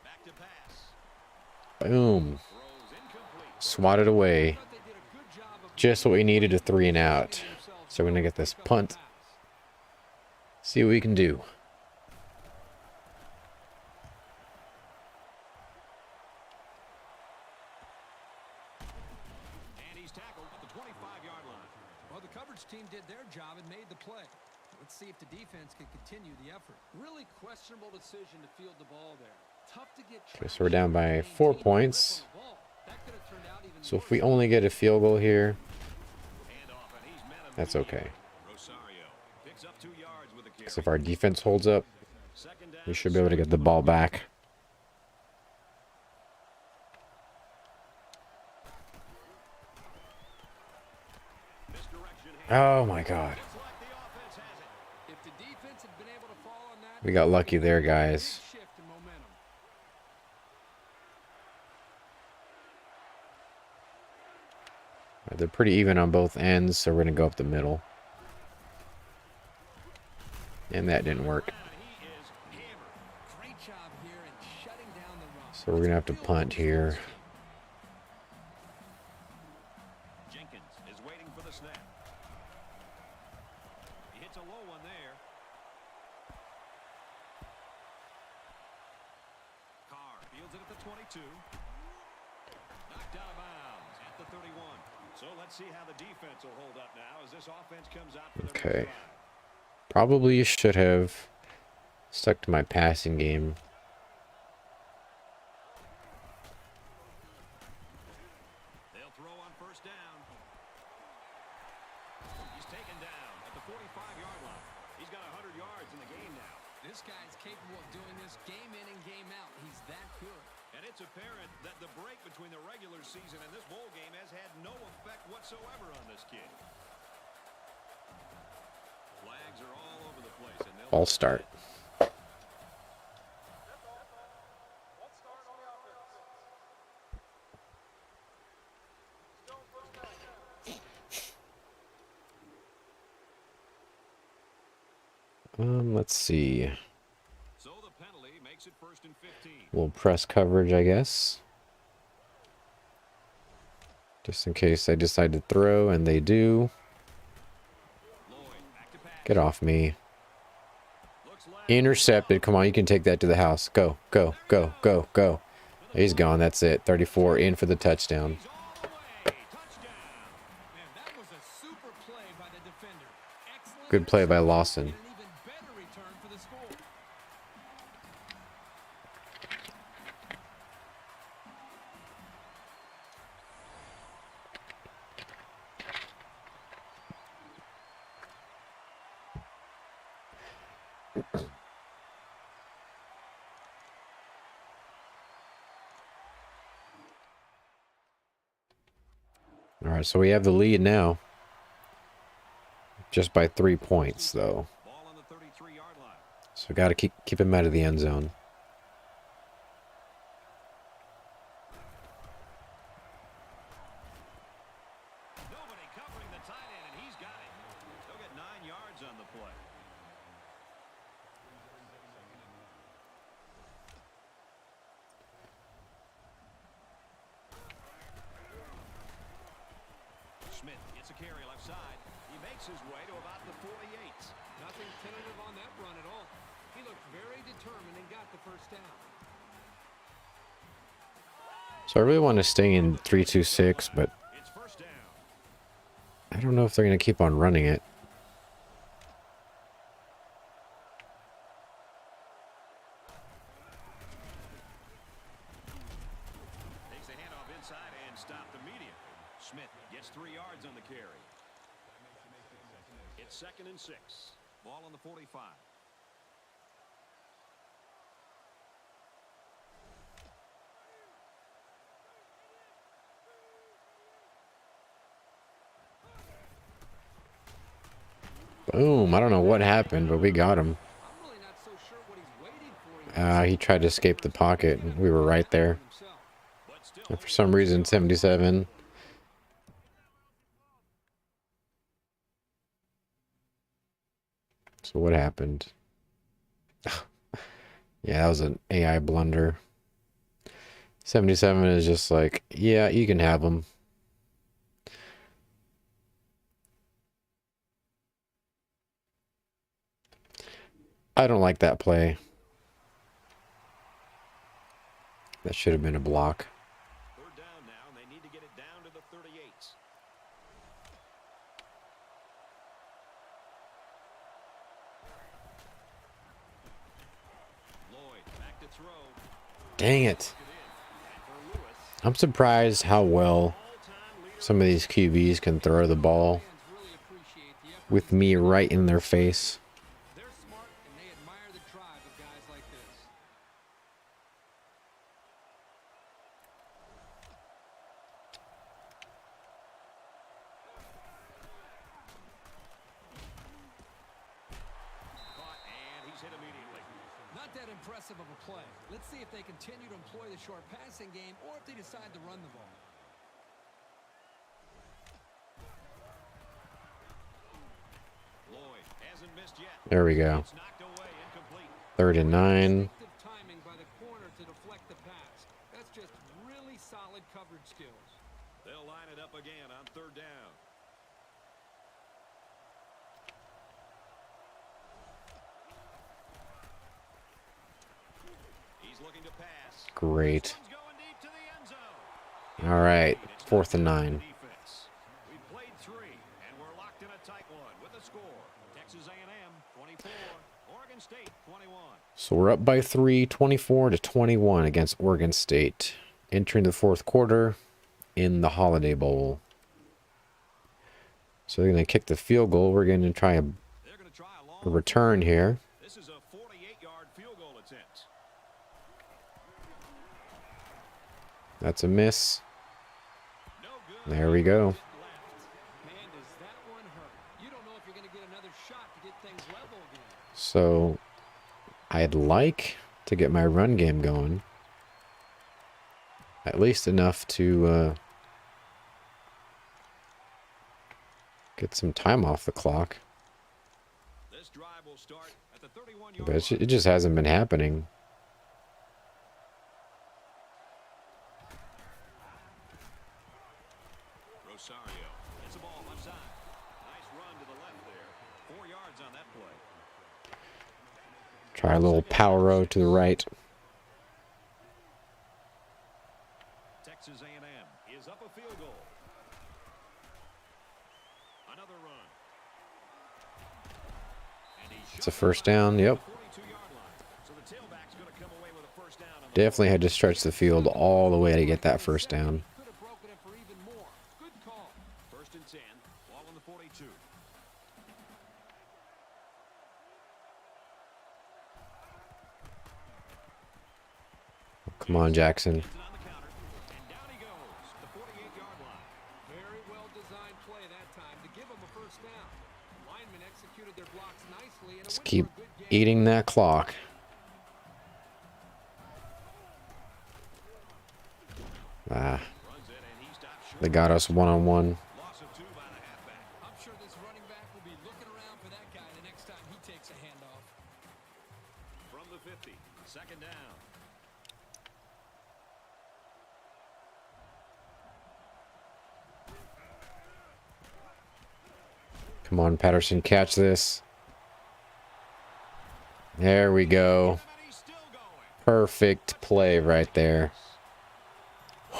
Back to pass.
Boom.
Throws incomplete.
Swatted away.
Thought they did a good job of
Just what we needed, a 3 and out.
getting themselves
So we're going to get this
pick up the
punt.
pass.
See what we can do.
And he's tackled at the 25-yard line.
Well, the coverage team did their job and made the play. Let's see if the defense can continue the effort. Really questionable decision to field the ball there. Tough to get
Okay, so we're down by 4 points.
That could have turned out even
So if
worse.
we only get a field goal here,
Handoff, and he's met him
that's
deep.
okay.
Rosario picks up 2 yards with a carry.
Because if our defense holds up,
2nd down,
we should be able to get the ball back.
misdirection.
Oh my God.
Looks like the offense has it.
If the defense had been able to fall on that,
We got lucky there,
big
guys.
shift in momentum.
They're pretty even on both ends, so we're going to go up the middle. And that didn't work.
He is hammered.
Great job here in shutting down the run.
So we're going to have to punt here.
Jenkins is waiting for the snap. He hits a low one there. Carr fields it at the 22. Knocked out of bounds at the 31. So let's see how the defense will hold up now as this offense comes out for their
Okay.
next drive.
Probably should have stuck to my passing game.
They'll throw on 1st down. He's taken down at the 45-yard line. He's got 100 yards in the game now.
This guy's capable of doing this game in and game out. He's that good.
And it's apparent that the break between the regular season and this bowl game has had no effect whatsoever on this kid. Flags are all over the place. And
False start. Let's see.
So the penalty makes it 1st and 15.
We'll press coverage, I guess. Just in case they decide to throw, and they do.
Lloyd back to pass.
Get off me.
Looks left.
Intercepted. Come on, you can take that to the house. Go, go, go, go, go. He's gone. That's it. 34 in for the touchdown.
He's all the way. Touchdown.
Man, that was a super play by the defender. Excellent
Good play by
interception
Lawson.
and an even better return for the score.
All right, so we have the lead now. Just by 3 points, though.
Ball on the 33-yard line.
So got to keep him out of the end zone.
Nobody covering the tight end, and he's got it. They'll get 9 yards on the play. Smith gets a carry left side. He makes his way to about the 48.
Nothing tentative on that run at all. He looked very determined and got the first down.
So I really want to stay in 3-2-6, but
It's 1st down.
I don't know if they're going to keep on running it.
Takes the handoff inside and stopped immediately. Smith gets 3 yards on the carry. It's 2nd and 6. Ball on the 45.
Boom. I don't know what happened, but we got him.
I'm really not so sure what he's waiting for.
He tried to escape the pocket. And we were right there.
Himself.
But still
And for some reason, 77. So what happened? Yeah, that was an AI blunder. 77 is just like, yeah, you can have them. I don't like that play. That should have been a block.
3rd down now, and they need to get it down to the 38. Lloyd back to throw.
Dang it.
It in. And for Lewis,
I'm surprised how well
all-time leader.
some of these QBs can throw the ball
Fans really appreciate the effort.
with me right in their face.
They're smart and they admire the drive of guys like this.
Caught, and he's hit immediately.
Not that impressive of a play. Let's see if they continue to employ the short passing game or if they decide to run the ball.
Lloyd hasn't missed yet.
There we go.
It's knocked away, incomplete.
3rd and 9.
Effective timing by the corner to deflect the pass. That's just really solid coverage skills.
They'll line it up again on 3rd down. He's looking to pass.
Great.
This one's going deep to the end zone.
All right.
It's
4th and
not
9.
defense. We played 3, and we're locked in a tight one with a score. Texas A&M 24, Oregon State 21.
So we're up by 3, 24-21 against Oregon State. Entering the 4th quarter in the Holiday Bowl. So they're going to kick the field goal. We're going to try
They're going to try a long.
a return here.
This is a 48-yard field goal attempt.
That's a miss.
No good.
There we go.
Left. Man, does that one hurt. You don't know if you're going to get another shot to get things level again.
So I'd like to get my run game going. At least enough to get some time off the clock.
This drive will start at the 31-yard
But
line.
it just hasn't been happening.
Rosario hits the ball left side. Nice run to the left there. 4 yards on that play.
Try a little power row to the right.
Texas A&M is up a field goal. Another run. And
It's a first down. Yep.
42-yard line. So the tailback's going to come away with a first down on the
Definitely had to stretch the field all the way to get that first down.
Could have broken it for even more. Good call.
1st and 10. Ball on the 42.
Come on, Jackson.
Gets it on the counter. And down he goes. The 48-yard line.
Very well designed play that time to give him a first down. Linemen executed their blocks nicely and a
Let's
win
keep
for a good game.
eating that clock. Ah,
Runs it and he stops short.
they got us one-on-one.
Loss of 2 by the halfback.
I'm sure this running back will be looking around for that guy the next time he takes a handoff.
From the 50. 2nd down.
Come on, Patterson, catch this. There we go.
And he's still going.
Perfect play right there.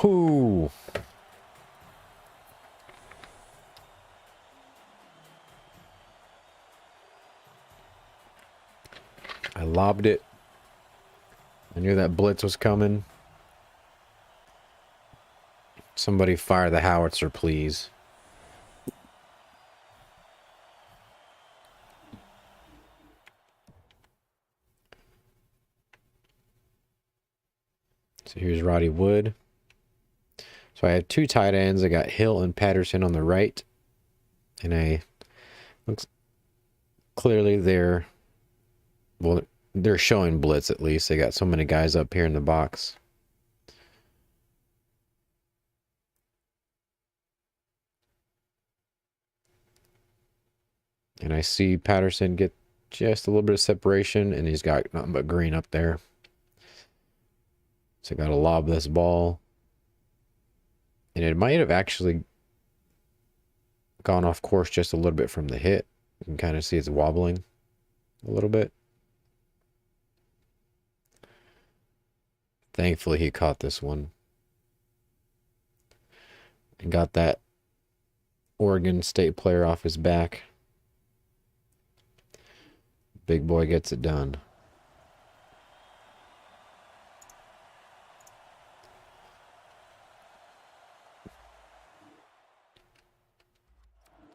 Whoo! I lobbed it. I knew that blitz was coming. Somebody fire the howitzer, please. So here's Roddy Wood. So I have 2 tight ends. I got Hill and Patterson on the right. And looks clearly they're showing blitz at least. They got so many guys up here in the box. And I see Patterson get just a little bit of separation, and he's got nothing but green up there. So I got to lob this ball. And it might have actually gone off course just a little bit from the hit. You can kind of see it's wobbling a little bit. Thankfully, he caught this one. And got that Oregon State player off his back. Big boy gets it done.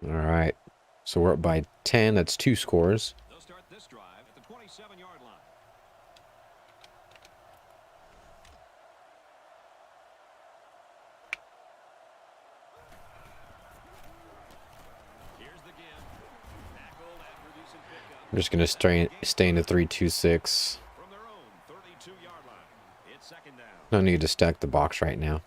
All right. So we're up by 10. That's 2 scores.
They'll start this drive at the 27-yard line. Here's the give. Tackled after decent pickup.
I'm just going to stay in the 3-2-6.
From their own 32-yard line. It's 2nd down.
No need to stack the box right now.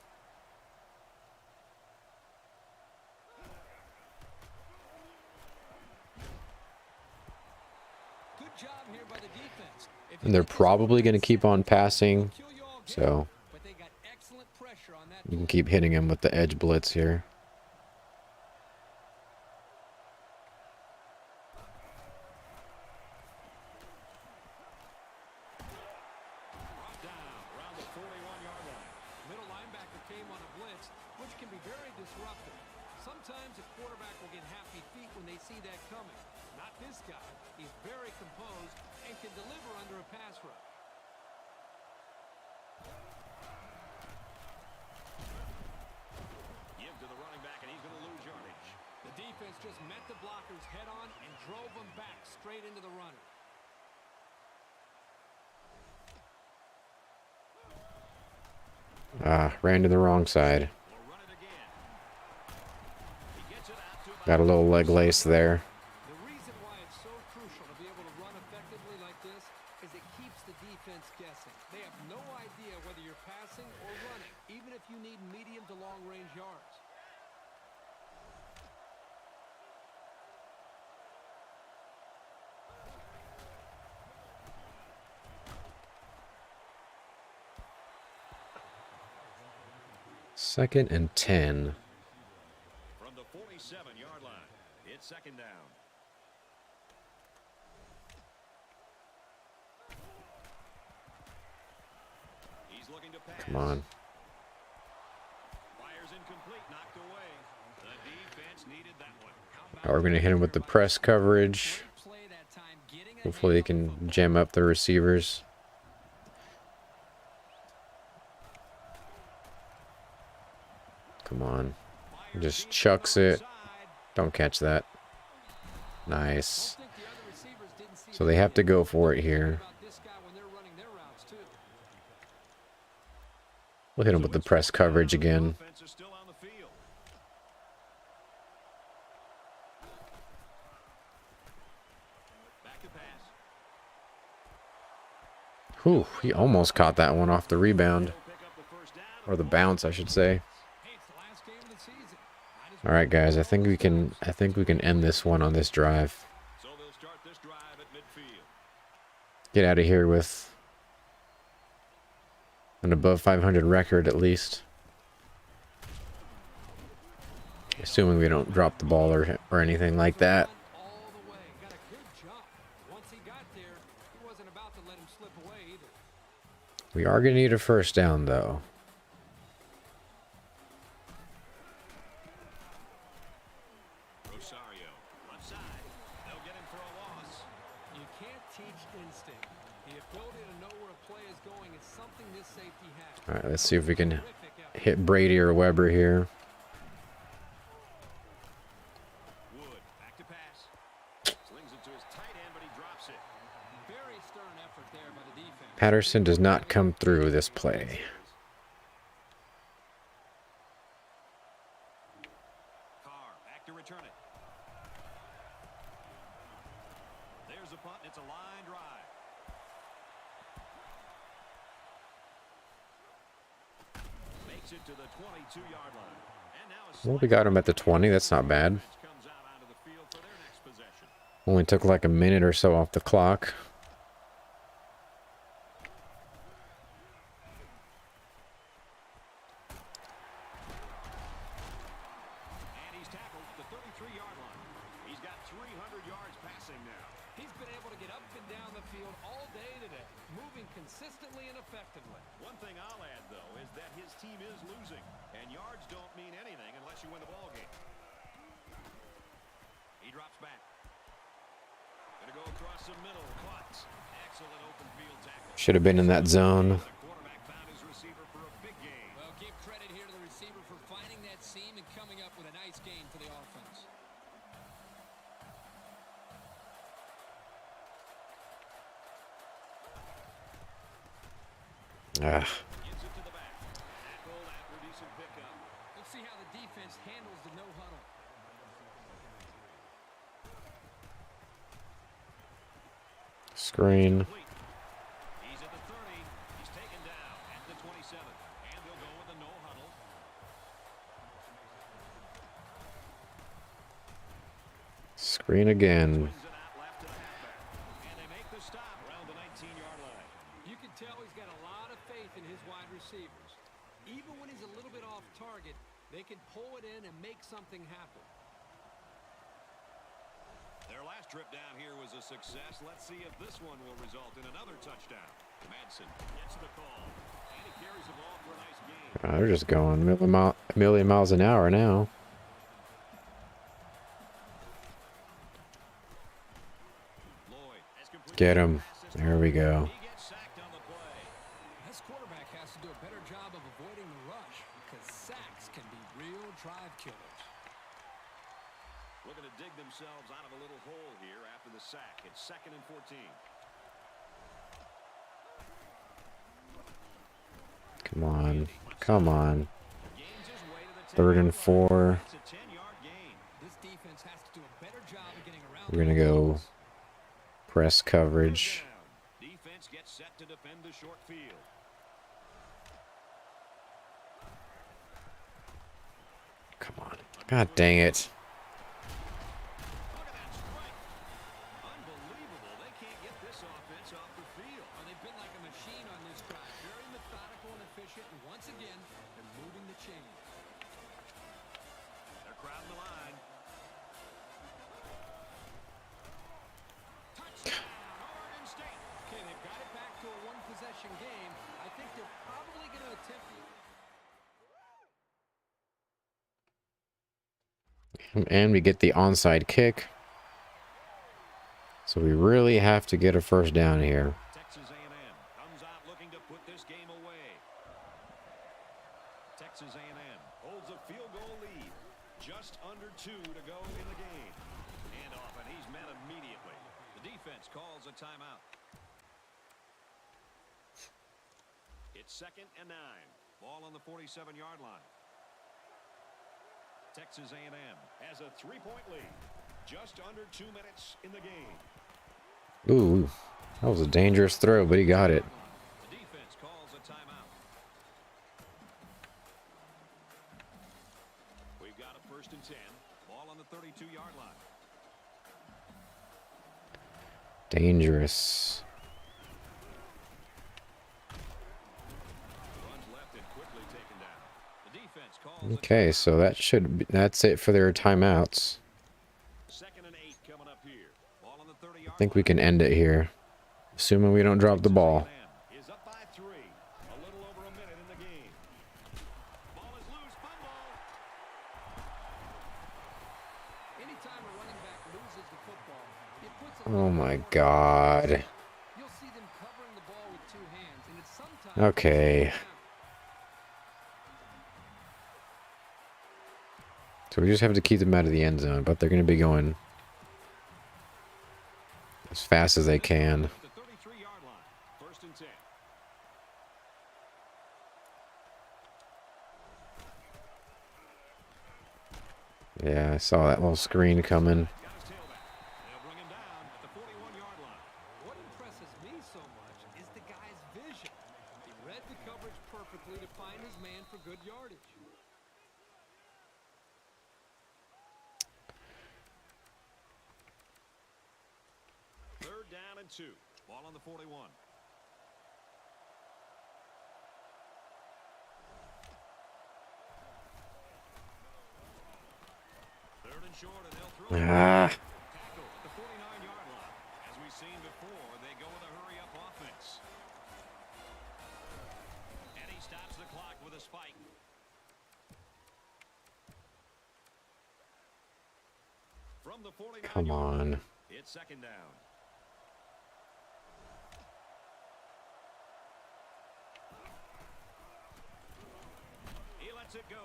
Good job here by the defense. If
And they're probably going to keep on passing.
kill you all game,
So
but they got excellent pressure on that.
you can keep hitting him with the edge blitz here.
Brought down around the 41-yard line.
Middle linebacker came on a blitz, which can be very disruptive. Sometimes a quarterback will get happy feet when they see that coming. Not this guy. He's very composed and can deliver under a pass rush.
Give to the running back, and he's going to lose yardage.
The defense just met the blockers head on and drove them back straight into the runner.
Ran to the wrong side.
We'll run it again. He gets it out to about
Got a little leg lace there.
The reason why it's so crucial to be able to run effectively like this is it keeps the defense guessing. They have no idea whether you're passing or running, even if you need medium to long range yards.
2nd and 10.
From the 47-yard line, it's 2nd down. He's looking to pass.
Come on.
Fires incomplete, knocked away. The defense needed that one.
We're going to hit him with the press coverage. Hopefully they can jam up the receivers. Come on. Just chucks it. Don't catch that. Nice. So they have to go for it here. We'll hit him with the press coverage again. Whew, he almost caught that one off the rebound. Or the bounce, I should say. All right, guys, I think we can end this one on this drive. Get out of here with an above 500 record at least. Assuming we don't drop the ball or anything like that. We are going to need a first down, though.
Rosario, left side. They'll get him for a loss.
You can't teach instinct. The ability to know where a play is going is something this safety has.
All right, let's see if we can hit Brady or Weber here.
Wood, back to pass. Slings it to his tight end, but he drops it.
Very stern effort there by the defense.
Patterson does not come through this play.
Carr, back to return it. There's a punt. It's a line drive. Makes it to the 22-yard line. And now
Well, we got him at the 20. That's not bad.
comes out onto the field for their next possession.
Only took like a minute or so off the clock.
And he's tackled at the 33-yard line. He's got 300 yards passing now.
He's been able to get up and down the field all day today, moving consistently and effectively.
One thing I'll add, though, is that his team is losing, and yards don't mean anything unless you win the ball game. He drops back. Gonna go across the middle. Caught. Excellent open field tackle.
Should have been in that zone.
The quarterback found his receiver for a big gain.
Well, give credit here to the receiver for finding that seam and coming up with a nice gain for the offense.
Ah,
Gets it to the back. Tackled after decent pickup.
Let's see how the defense handles the no huddle.
screen.
He's at the 30. He's taken down at the 27. And they'll go with a no huddle.
Screen again.
Swings it out left to the halfback. And they make the stop around the 19-yard line.
You can tell he's got a lot of faith in his wide receivers. Even when he's a little bit off target, they can pull it in and make something happen.
Their last trip down here was a success. Let's see if this one will result in another touchdown. Madsen gets the call. And he carries the ball for a nice gain.
They're just going a million miles an hour now.
Lloyd has completed
Get him.
the pass.
There we go.
He gets sacked on the play.
This quarterback has to do a better job of avoiding the rush because sacks can be real drive killers.
Looking to dig themselves out of a little hole here after the sack. It's 2nd and 14.
Come on. Come on.
Gains his way to the
3rd
10-yard
and
line.
4.
It's a 10-yard gain.
This defense has to do a better job of getting around.
We're going to go press coverage.
Down. Defense gets set to defend the short field.
Come on. God dang it.
Look at that strike. Unbelievable. They can't get this offense off the field.
Well, they've been like a machine on this drive. Very methodical and efficient. And once again, they're moving the chains.
And we get the onside kick. So we really have to get a first down here.
Texas A&M comes out looking to put this game away. Texas A&M holds a field goal lead. Just under 2 to go in the game. And off, and he's met immediately. The defense calls a timeout. It's 2nd and 9. Ball on the 47-yard line. Texas A&M has a 3-point lead. Just under 2 minutes in the game.
Ooh, that was a dangerous throw, but he got it.
The defense calls a timeout. We've got a 1st and 10. Ball on the 32-yard line.
Dangerous.
Runs left and quickly taken down. The defense calls a
Okay, so that should be, that's it for their timeouts.
2nd and 8 coming up here. Ball on the 30-yard
I think we can end it here, assuming we don't drop the ball.
is up by 3. A little over a minute in the game. Ball is loose. Fumble.
Anytime a running back loses the football, it puts a
Oh
lot
my
more
God.
You'll see them covering the ball with 2 hands, and it's sometimes
Okay. So we just have to keep them out of the end zone, but they're going to be going as fast as they can.
At the 33-yard line. 1st and 10.
Yeah, I saw that little screen coming.
Got his tailback. They'll bring him down at the 41-yard line.
What impresses me so much is the guy's vision. He read the coverage perfectly to find his man for good yardage.
Third down and 2. Ball on the 41. Third and short, and they'll throw it.
Ah,
Tackle at the 49-yard line. As we've seen before, they go with a hurry-up offense. And he stops the clock with a spike. From the 49-yard
come on.
it's 2nd down. He lets it go.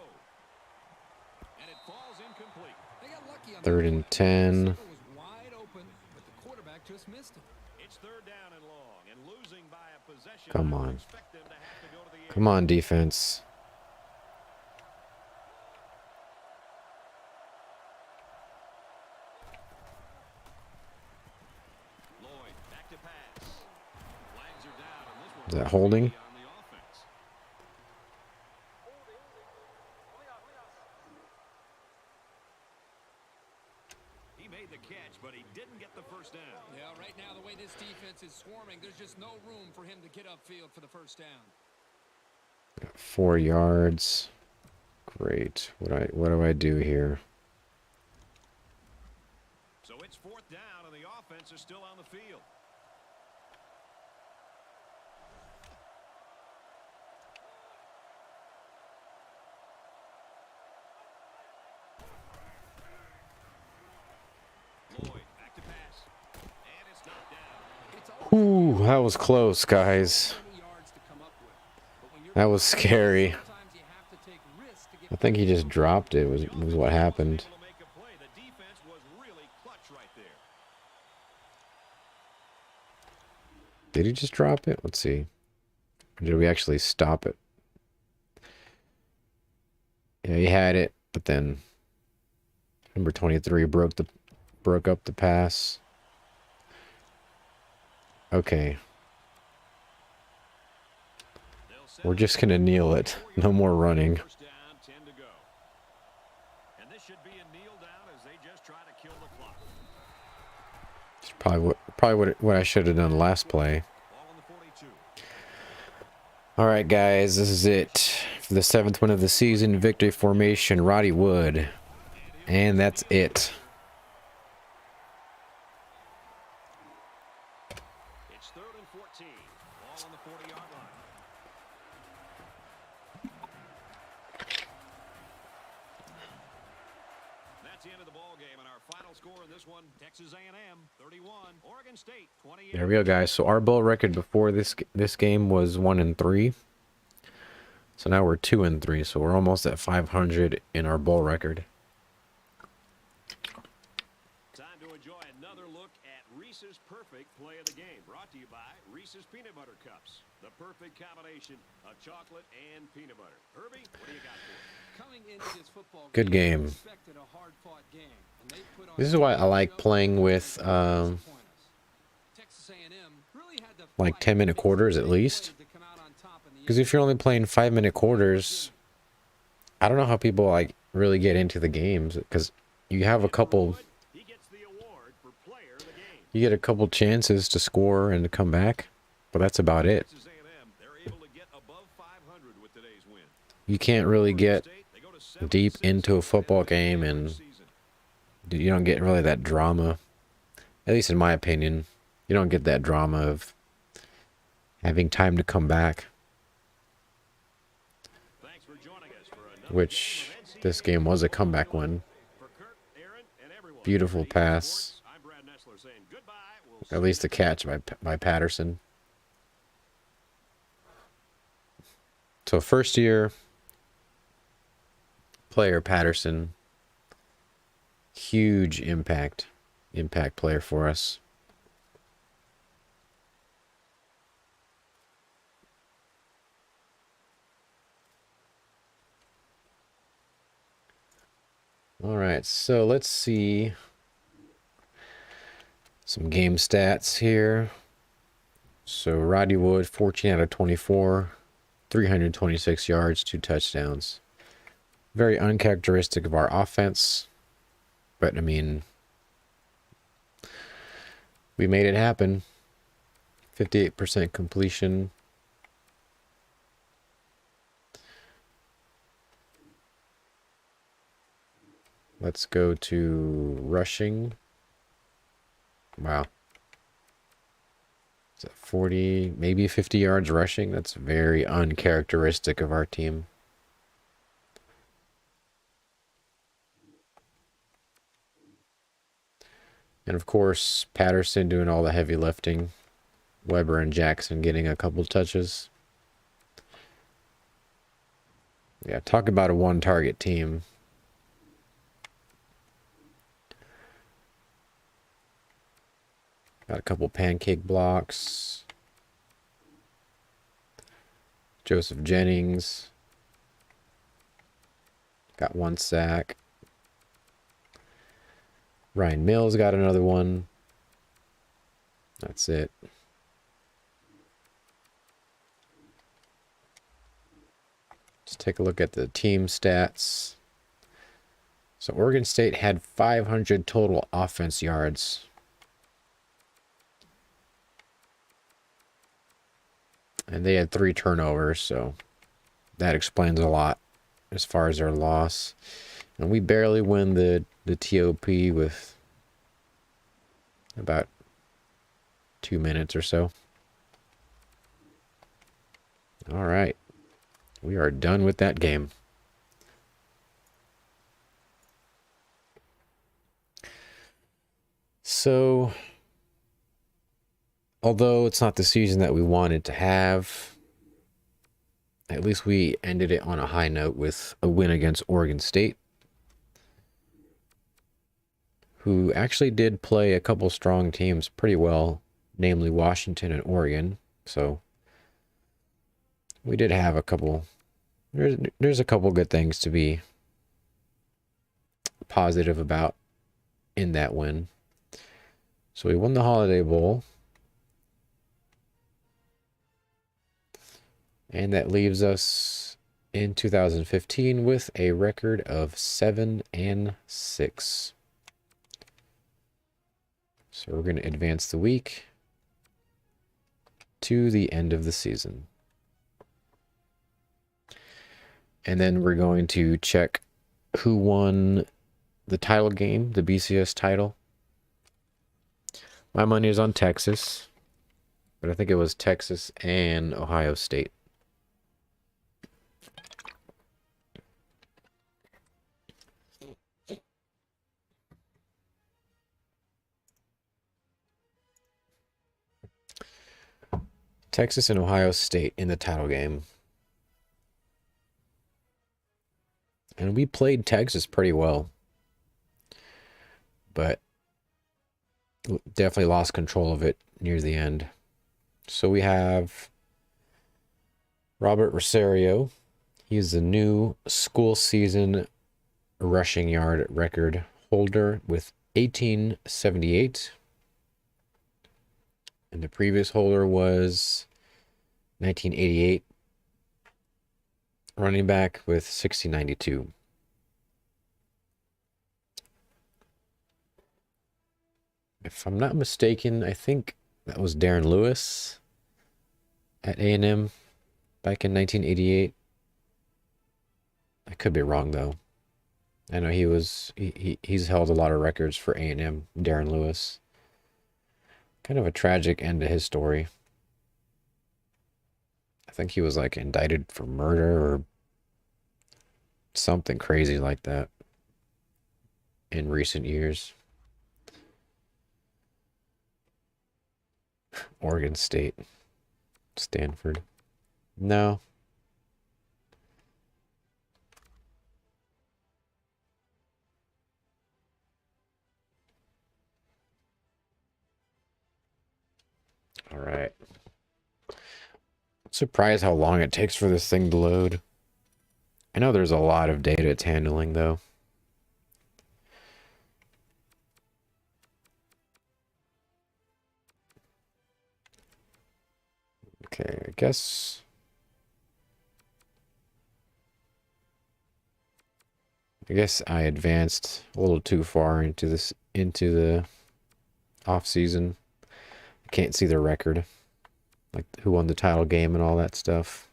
And it falls incomplete.
They got lucky on
3rd
that
and
play.
10.
The receiver was wide open, but the quarterback just missed him.
It's 3rd down and long, and losing by a possession.
Come
I would
on.
expect them to have to go to the air.
Come on, defense.
Lloyd back to pass. Flags are down, and this
Is
one
that holding?
on the offense. He made the catch, but he didn't get the first down.
Yeah, right now, the way this defense is swarming, there's just no room for him to get upfield for the first down.
4 yards. Great. What do I do here?
So it's 4th down, and the offense is still on the field. Lloyd back to pass. And it's knocked down.
It's always
Ooh, that was close, guys.
20 yards to come up with. But when you're
That was scary.
sometimes you have to take risks to get
I think he just dropped it, was what happened.
Able to make a play. The defense was really clutch right there.
Did he just drop it? Let's see. Or did we actually stop it? Yeah, he had it, but then number 23 broke up the pass. Okay.
They'll set
We're
up
just gonna kneel it. No more running.
first down, 10 to go. And this should be a kneel down as they just try to kill the clock.
It's probably what I should have done last play.
Ball on the 42.
All right, guys, this is it for the 7th win of the season. Victory formation, Roddy Wood, and that's it.
It's 3rd and 14. Ball on the 40-yard line. That's the end of the score in this one. Texas A&M 31, Oregon State 28.
There we go, guys. So our bowl record before this game was 1-3. So now we're 2-3. So we're almost at 500 in our bowl record.
Time to enjoy another look at Reese's Perfect Play of the Game. Brought to you by Reese's Peanut Butter Cups. The perfect combination of chocolate and peanut butter. Herbie, what do you got for it?
Coming into this football
Good game.
expected a hard-fought game, and they put on
This is why I like playing with
Texas A&M really had to
like
fight
10-minute quarters at least.
to come out on top in the
Because if you're only playing 5-minute quarters, I don't know how people like really get into the games. Because you have a couple,
He gets the award for player of the game.
you get a couple chances to score and to come back, but that's about it.
Texas A&M, they're able to get above 500 with today's win.
You can't really get
State, they go to
deep
7-6
into a football
in the
game,
regular
and
season.
you don't get really that drama. At least in my opinion, you don't get that drama of having time to come back,
Thanks for joining us for another
which
game of
this
NCAA
game was a
football
comeback
going
one.
for Kurt, Aaron, and everyone.
Beautiful
For
pass.
Sports, I'm Brad Nessler saying goodbye. We'll
At least a catch by Patterson. So first year player Patterson, huge impact player for us. All right, so let's see some game stats here. So Roddy Wood, 14 out of 24, 326 yards, 2 touchdowns. Very uncharacteristic of our offense, but I mean, we made it happen. 58% completion. Let's go to rushing. Wow. Is that 40, maybe 50 yards rushing? That's very uncharacteristic of our team. And of course, Patterson doing all the heavy lifting. Weber and Jackson getting a couple touches. Yeah, talk about a one-target team. Got a couple pancake blocks. Joseph Jennings. Got 1 sack. Ryan Mills got another one. That's it. Let's take a look at the team stats. So Oregon State had 500 total offense yards. And they had 3 turnovers, so that explains a lot as far as their loss. And we barely win the TOP with about 2 minutes or so. All right. We are done with that game. So, although it's not the season that we wanted to have, at least we ended it on a high note with a win against Oregon State, who actually did play a couple strong teams pretty well, namely Washington and Oregon. So we did have a couple, there's a couple good things to be positive about in that win. So we won the Holiday Bowl. And that leaves us in 2015 with a record of 7-6. So we're going to advance the week to the end of the season. And then we're going to check who won the title game, the BCS title. My money is on Texas, but I think it was Texas and Ohio State. Texas and Ohio State in the title game. And we played Texas pretty well. But definitely lost control of it near the end. So we have Robert Rosario. He's the new school season rushing yard record holder with 1878. And the previous holder was 1988. Running back with 1692. If I'm not mistaken, I think that was Darren Lewis at A&M back in 1988. I could be wrong though. I know he's held a lot of records for A&M, Darren Lewis. Kind of a tragic end to his story. I think he was like indicted for murder or something crazy like that in recent years. Oregon State. Stanford. No. All right. Surprised how long it takes for this thing to load. I know there's a lot of data it's handling though. Okay, I guess I advanced a little too far into the off season. I can't see the record, like who won the title game and all that stuff.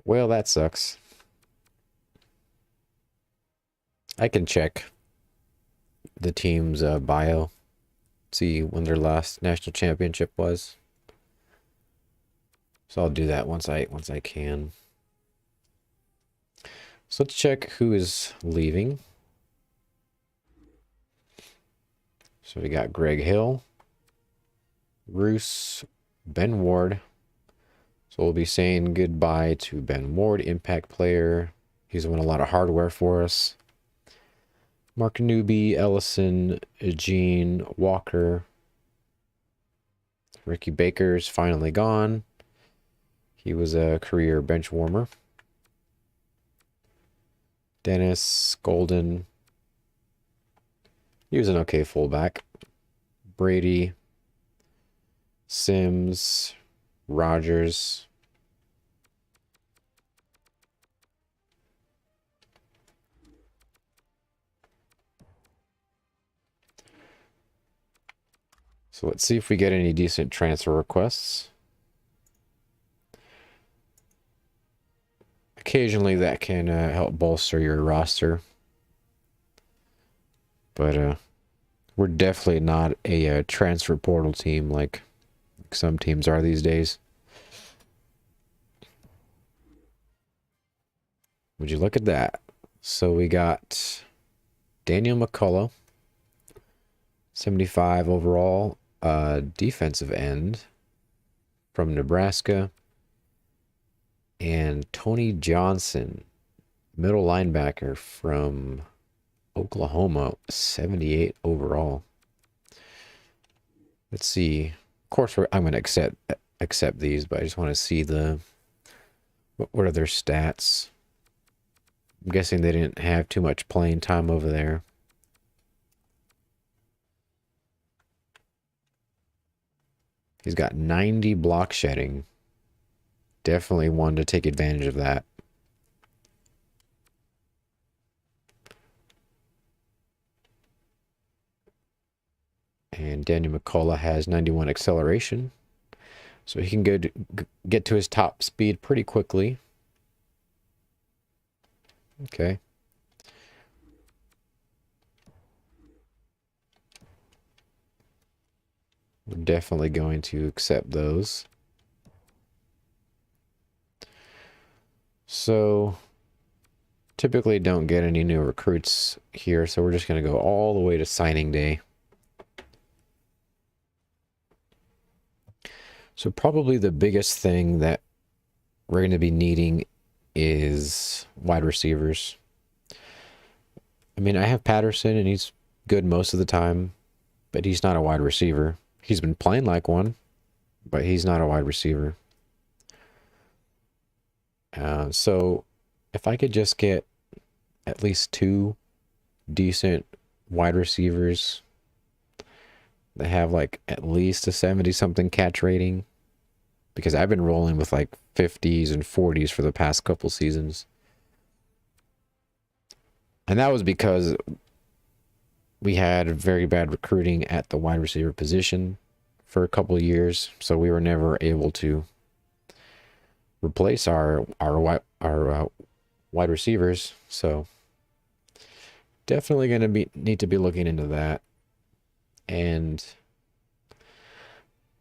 Well, that sucks. I can check the team's bio, see when their last national championship was. So I'll do that once I can. So let's check who is leaving. So we got Greg Hill, Roos, Ben Ward. So we'll be saying goodbye to Ben Ward, impact player. He's won a lot of hardware for us. Mark Newby, Ellison, Gene, Walker. Ricky Baker's finally gone. He was a career bench warmer. Dennis, Golden. He was an okay fullback. Brady, Sims, Rogers. So let's see if we get any decent transfer requests. Occasionally that can help bolster your roster. But we're definitely not a transfer portal team like some teams are these days. Would you look at that? So we got Daniel McCullough, 75 overall, defensive end from Nebraska. And Tony Johnson, middle linebacker from Oklahoma, 78 overall. Let's see. Of course, I'm going to accept these, but I just want to see what are their stats. I'm guessing they didn't have too much playing time over there. He's got 90 block shedding. Definitely one to take advantage of that. And Daniel McCullough has 91 acceleration. So he can get to his top speed pretty quickly. Okay. We're definitely going to accept those. So typically don't get any new recruits here, so we're just going to go all the way to signing day. So probably the biggest thing that we're going to be needing is wide receivers. I mean, I have Patterson, and he's good most of the time, but he's not a wide receiver. He's been playing like one, but he's not a wide receiver. So if I could just get at least 2 decent wide receivers that have like at least a 70-something catch rating, because I've been rolling with like 50s and 40s for the past couple seasons. And that was because we had very bad recruiting at the wide receiver position for a couple of years, so we were never able to replace our wide receivers. So definitely going to need to be looking into that. And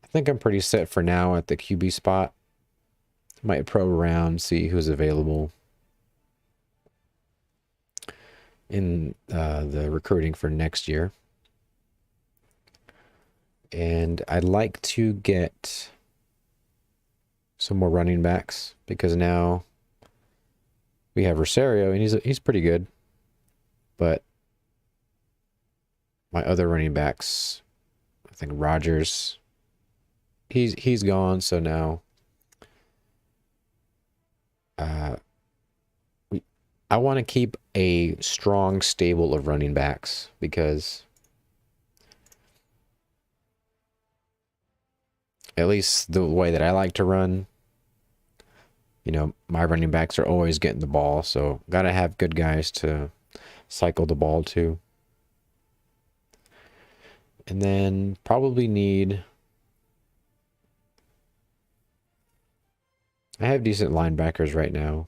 I think I'm pretty set for now at the QB spot. Might probe around, see who's available in the recruiting for next year. And I'd like to get some more running backs, because now we have Rosario, and he's pretty good. But my other running backs, I think Rogers, he's gone, so now I want to keep a strong stable of running backs, because at least the way that I like to run, you know, my running backs are always getting the ball, so gotta have good guys to cycle the ball to. And then probably need... I have decent linebackers right now.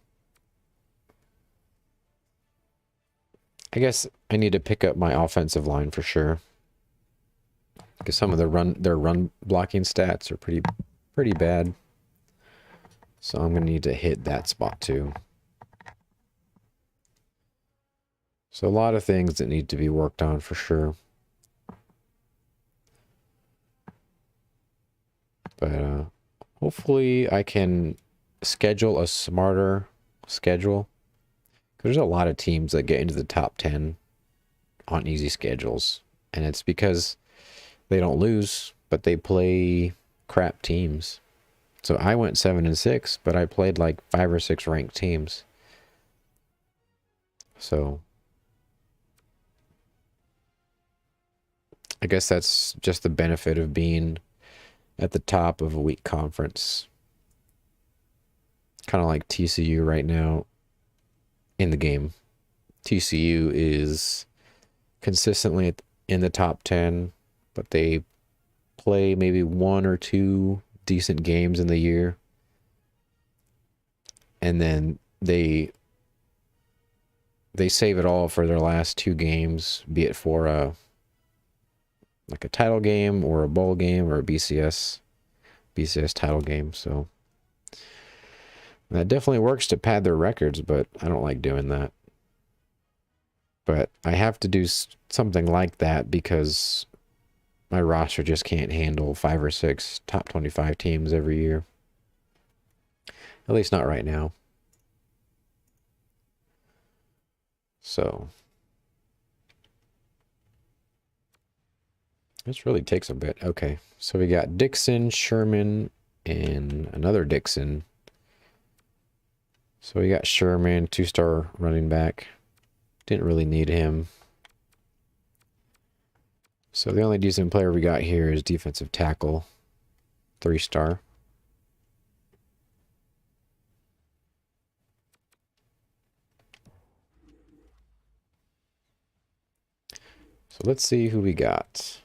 I guess I need to pick up my offensive line for sure, because some of their run blocking stats are pretty bad. So I'm gonna need to hit that spot too. So a lot of things that need to be worked on for sure. But hopefully I can schedule a smarter schedule. There's a lot of teams that get into the top 10 on easy schedules, and it's because they don't lose, but they play crap teams. So I went 7-6, but I played like 5 or 6 ranked teams. So I guess that's just the benefit of being at the top of a weak conference. Kind of like TCU right now in the game. TCU is consistently in the top 10, but they play maybe 1 or 2 decent games in the year, and then they save it all for their last 2 games, be it for a title game or a bowl game or a BCS title game. So that definitely works to pad their records, but I don't like doing that. But I have to do something like that because my roster just can't handle 5 or 6 top 25 teams every year. At least not right now. So this really takes a bit. Okay, so we got Dixon, Sherman, and another Dixon. So we got Sherman, 2-star running back. Didn't really need him. So the only decent player we got here is defensive tackle, 3-star. So let's see who we got.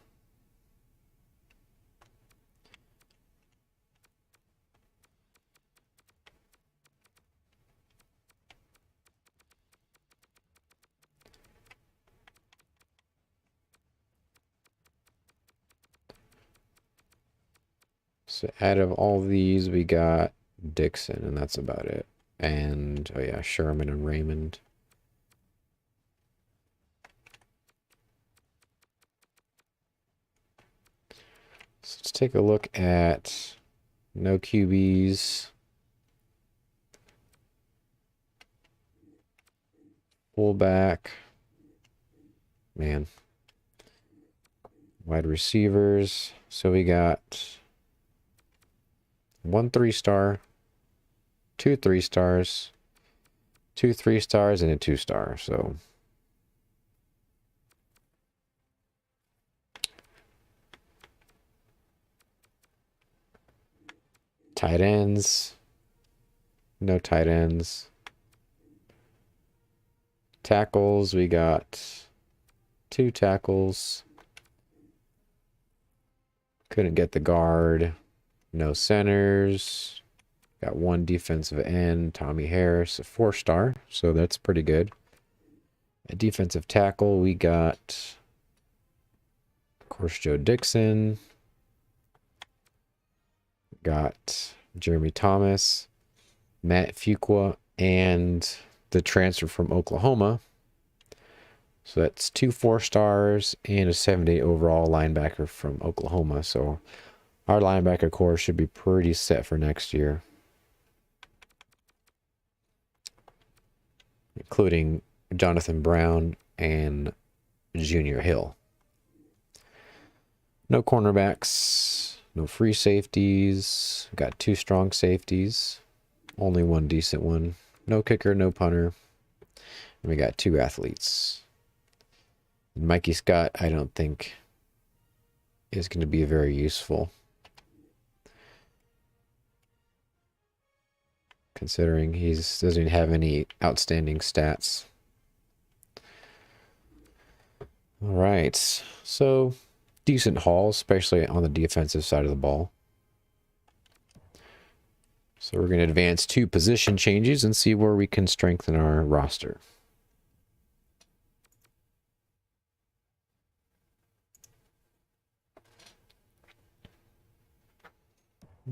So out of all these, we got Dixon, and that's about it. And, oh yeah, Sherman and Raymond. So let's take a look at No QBs. Fullback. Man. Wide receivers. So we got 1 3-star, 2 3-stars, 2 3-stars, and a 2-star. So tight ends. No tight ends. Tackles, we got 2 tackles. Couldn't get the guard. No centers. Got 1 defensive end, Tommy Harris, a 4-star, so that's pretty good. A defensive tackle, we got, of course, Joe Dixon. Got Jeremy Thomas, Matt Fuqua, and the transfer from Oklahoma. So that's 2 4-stars and a 78 overall linebacker from Oklahoma. So our linebacker core should be pretty set for next year, including Jonathan Brown and Junior Hill. No cornerbacks, no free safeties. Got 2 strong safeties, only 1 decent one. No kicker, no punter. And we got 2 athletes. Mikey Scott, I don't think is going to be very useful, considering he doesn't even have any outstanding stats. All right, so decent haul, especially on the defensive side of the ball. So we're going to advance 2 position changes and see where we can strengthen our roster.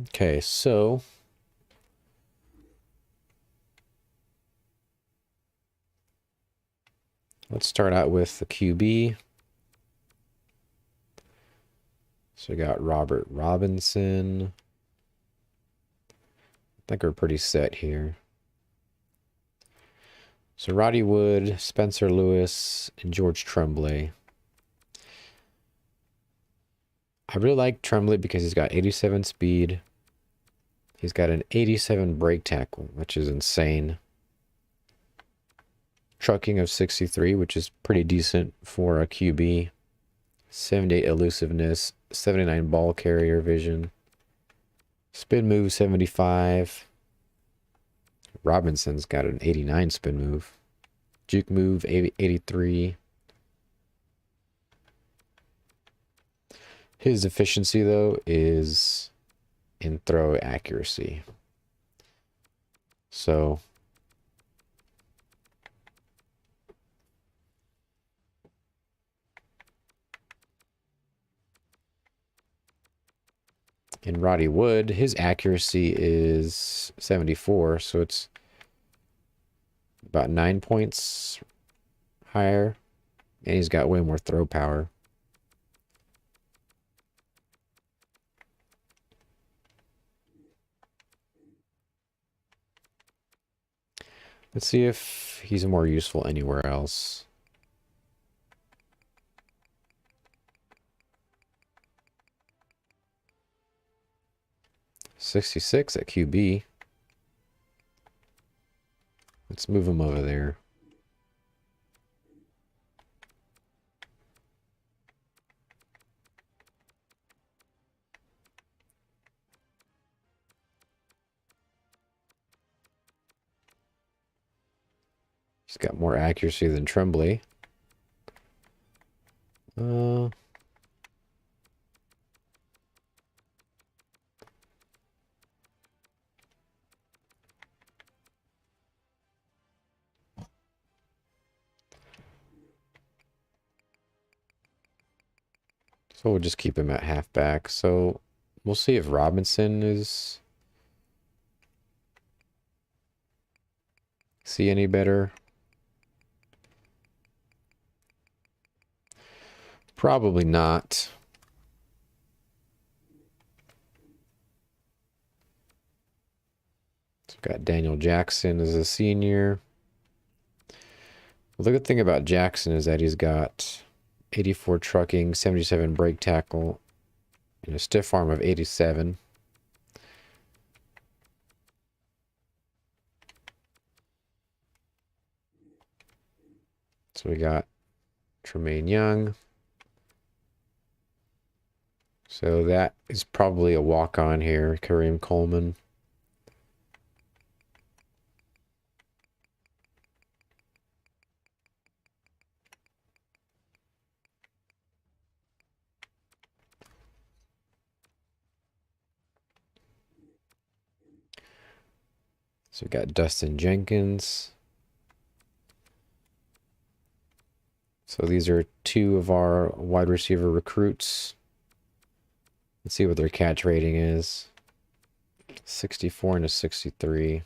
Okay, so let's start out with the QB. So we got Robert Robinson. I think we're pretty set here. So Roddy Wood, Spencer Lewis, and George Tremblay. I really like Tremblay because he's got 87 speed. He's got an 87 break tackle, which is insane. Trucking of 63, which is pretty decent for a QB. 78 elusiveness, 79 ball carrier vision. Spin move 75. Robinson's got an 89 spin move. Juke move 83. His efficiency, though, is in throw accuracy. So in Roddy Wood, his accuracy is 74, so it's about 9 points higher, and he's got way more throw power. Let's see if he's more useful anywhere else. .66 at QB. Let's move him over there. He's got more accuracy than Tremblay. So we'll just keep him at halfback. So we'll see if Robinson is... see any better. Probably not. Got Daniel Jackson as a senior. Well, the good thing about Jackson is that he's got 84 trucking, 77 brake tackle, and a stiff arm of 87. So we got Tremaine Young. So that is probably a walk-on here, Kareem Coleman. So we got Dustin Jenkins. So these are two of our wide receiver recruits. Let's see what their catch rating is. 64 and a 63.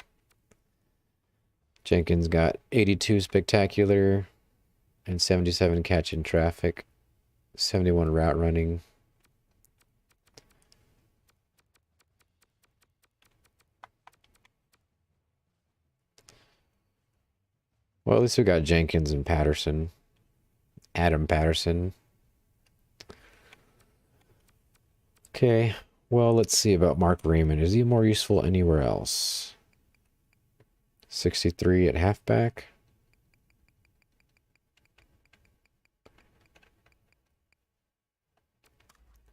Jenkins got 82 spectacular and 77 catch in traffic, 71 route running. Well, at least we got Jenkins and Patterson. Adam Patterson. Okay, well, let's see about Mark Raymond. Is he more useful anywhere else? 63 at halfback.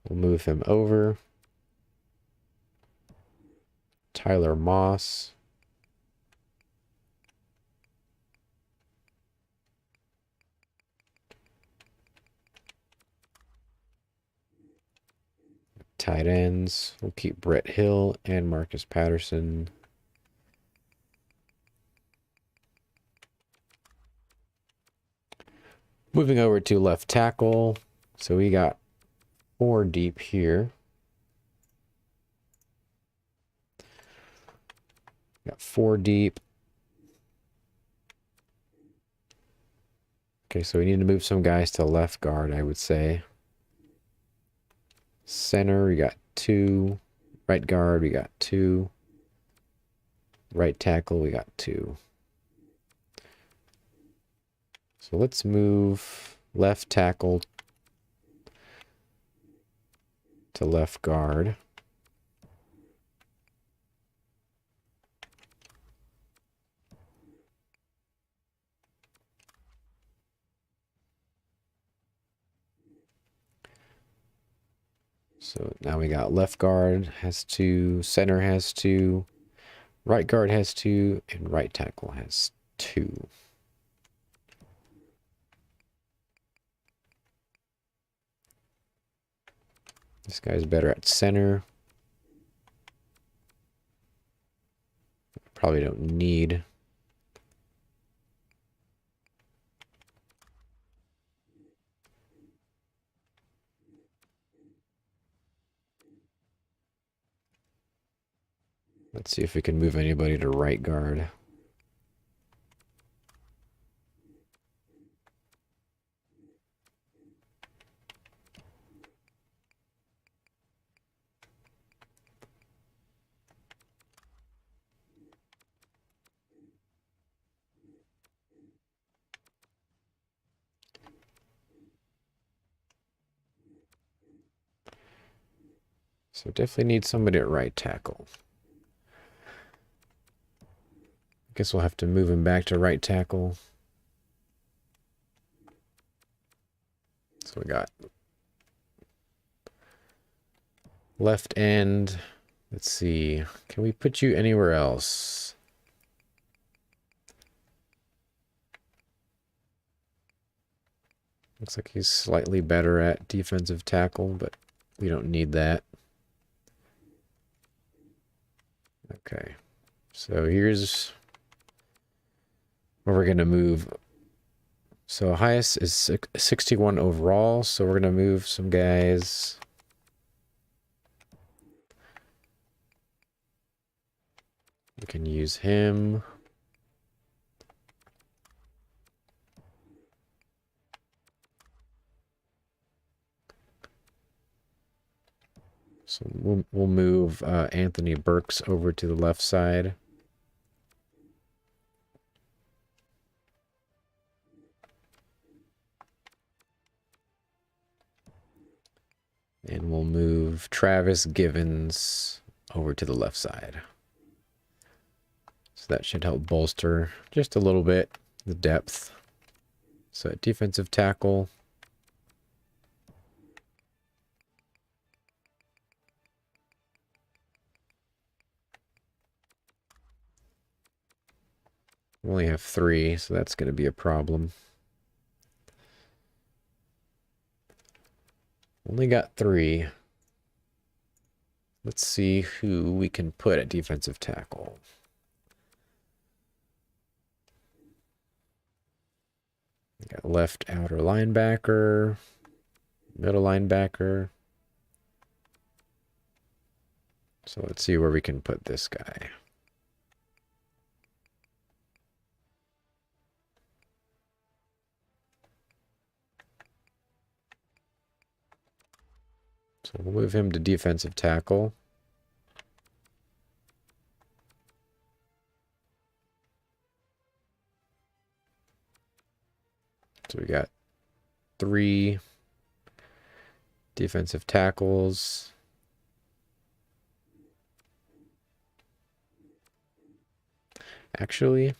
We'll move him over. Tyler Moss. Tight ends. We'll keep Brett Hill and Marcus Patterson. Moving over to left tackle. So we got 4 deep here. Got 4 deep. Okay, so we need to move some guys to left guard, I would say. Center, we got 2. Right guard, we got 2. Right tackle, we got 2. So let's move left tackle to left guard. So now we got left guard has 2, center has 2, right guard has 2, and right tackle has 2. This guy's better at center. Probably don't need. Let's see if we can move anybody to right guard. So definitely need somebody at right tackle. Guess we'll have to move him back to right tackle. So we got left end. Let's see. Can we put you anywhere else? Looks like he's slightly better at defensive tackle, but we don't need that. Okay. So here's where we're going to move. So highest is 61 overall, so we're going to move some guys. We can use him. So we'll move Anthony Burks over to the left side. And we'll move Travis Givens over to the left side. So that should help bolster just a little bit the depth. So at defensive tackle, we only have 3, so that's going to be a problem. Only got 3. Let's see who we can put at defensive tackle. We got left outer linebacker, middle linebacker. So let's see where we can put this guy. So we'll move him to defensive tackle. So we got 3 defensive tackles. Actually,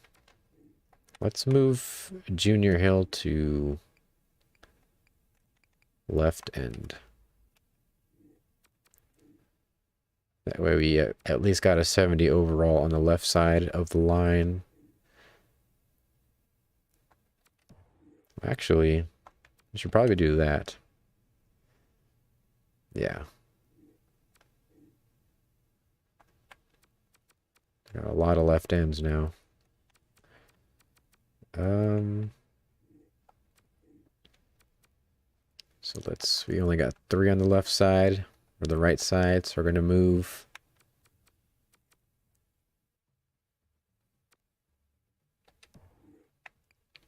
let's move Junior Hill to left end. That way we at least got a 70 overall on the left side of the line. Actually, we should probably do that. Yeah. Got a lot of left ends now. So we only got 3 on the left side or the right side, so we're going to move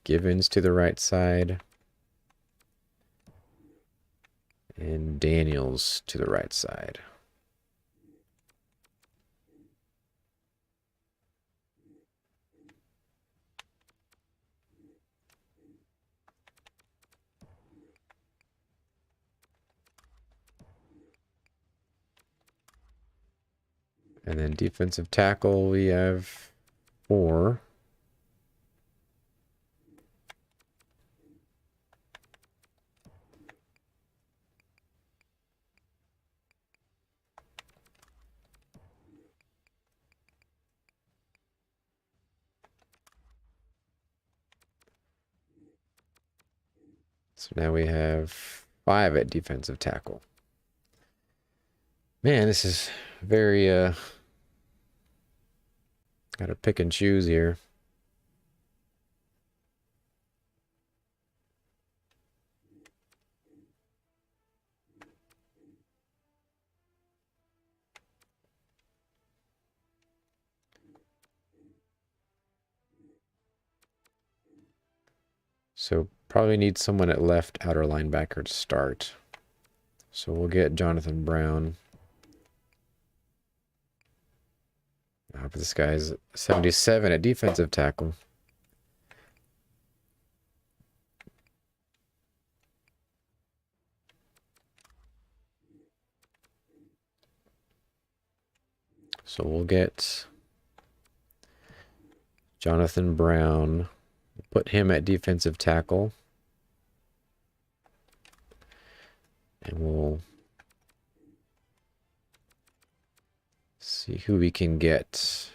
Givens to the right side and Daniels to the right side. And then defensive tackle, we have 4. So now we have 5 at defensive tackle. Man, this is very, gotta pick and choose here. So probably need someone at left outer linebacker to start. So we'll get Jonathan Brown. But this guy's 77 at defensive tackle. So we'll get Jonathan Brown. Put him at defensive tackle. And we'll see who we can get.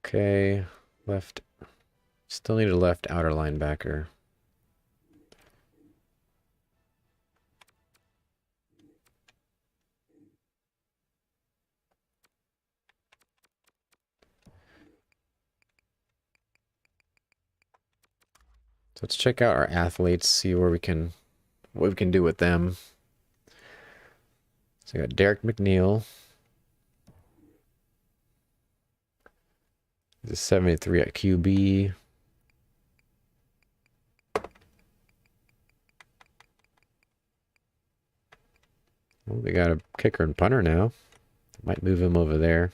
Okay, left. Still need a left outer linebacker. So let's check out our athletes, see what we can do with them. So we got Derrick Mcneil. He's a 73 at QB. Well, we got a kicker and punter now. Might move him over there.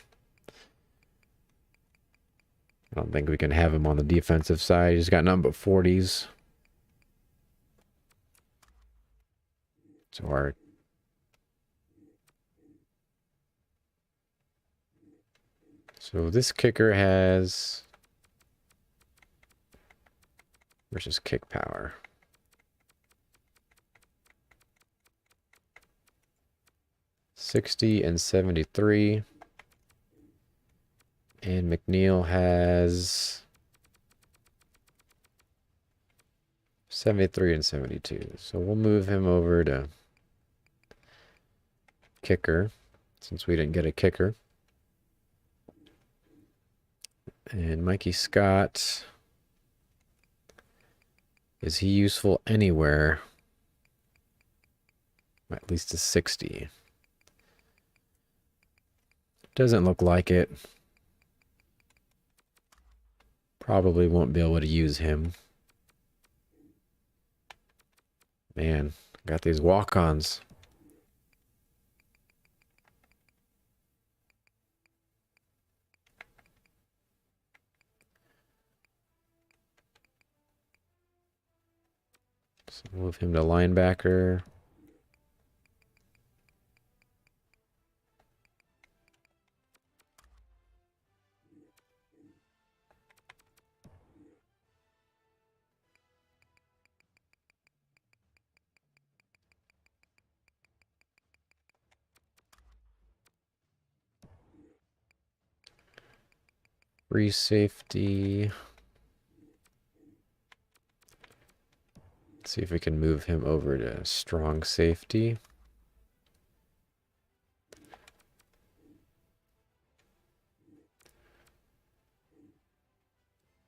I don't think we can have him on the defensive side. He's got nothing but 40s. So this kicker has versus kick power. $60 and $73. And McNeil has $73 and $72. So we'll move him over to kicker, since we didn't get a kicker. And Mikey Scott, is he useful anywhere? At least a 60. Doesn't look like it. Probably won't be able to use him. Man, got these walk-ons. So move him to linebacker. Free safety. Let's see if we can move him over to strong safety.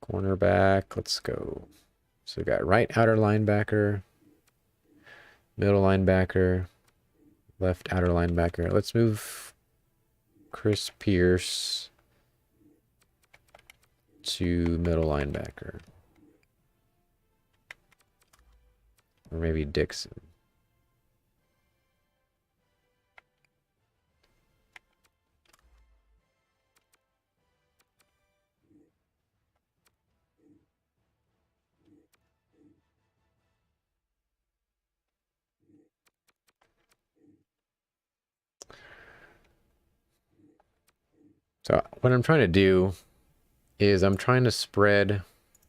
Cornerback, let's go. So we got right outer linebacker, middle linebacker, left outer linebacker. Let's move Chris Pierce to middle linebacker. Or maybe Dixon. So what I'm trying to do is I'm trying to spread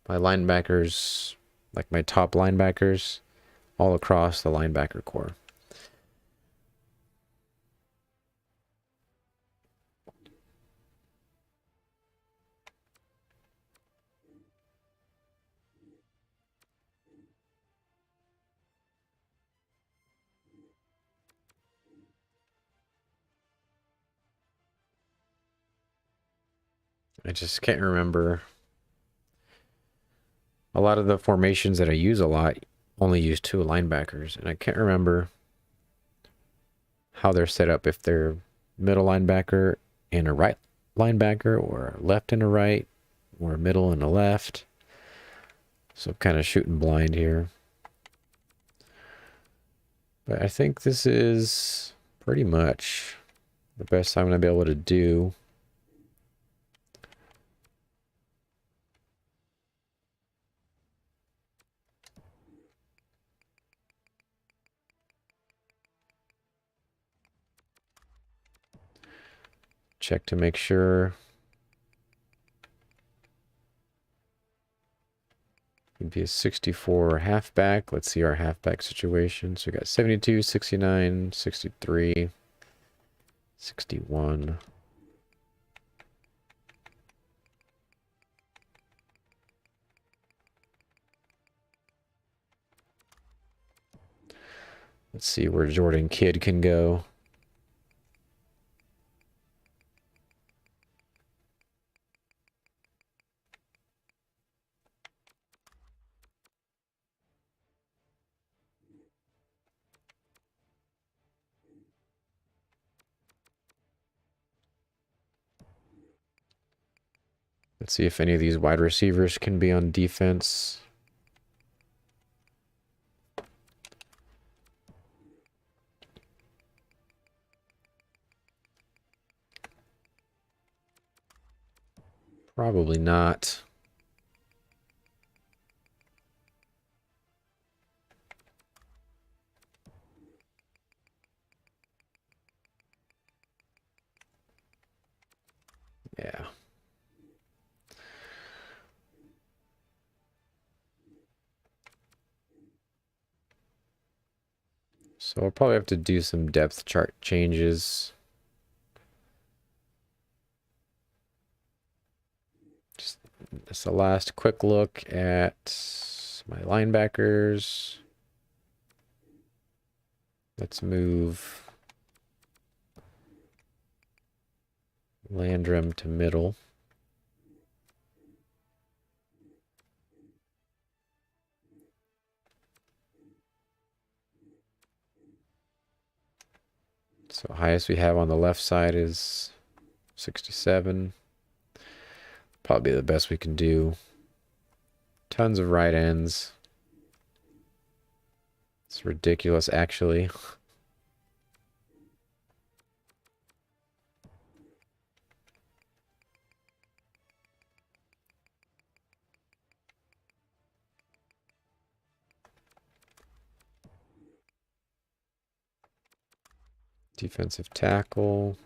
my linebackers, like my top linebackers, all across the linebacker core. I just can't remember. A lot of the formations that I use a lot only use two linebackers, and I can't remember how they're set up, if they're middle linebacker and a right linebacker, or a left and a right, or a middle and a left. So I'm kind of shooting blind here. But I think this is pretty much the best I'm going to be able to do. Check to make sure. It'd be a 64 halfback. Let's see our halfback situation. So we got 72, 69, 63, 61. Let's see where Jordan Kidd can go. Let's see if any of these wide receivers can be on defense. Probably not. Yeah. So I'll probably have to do some depth chart changes. Just a last quick look at my linebackers. Let's move Landrum to middle. So highest we have on the left side is 67. Probably the best we can do. Tons of right ends. It's ridiculous, actually. Defensive tackle.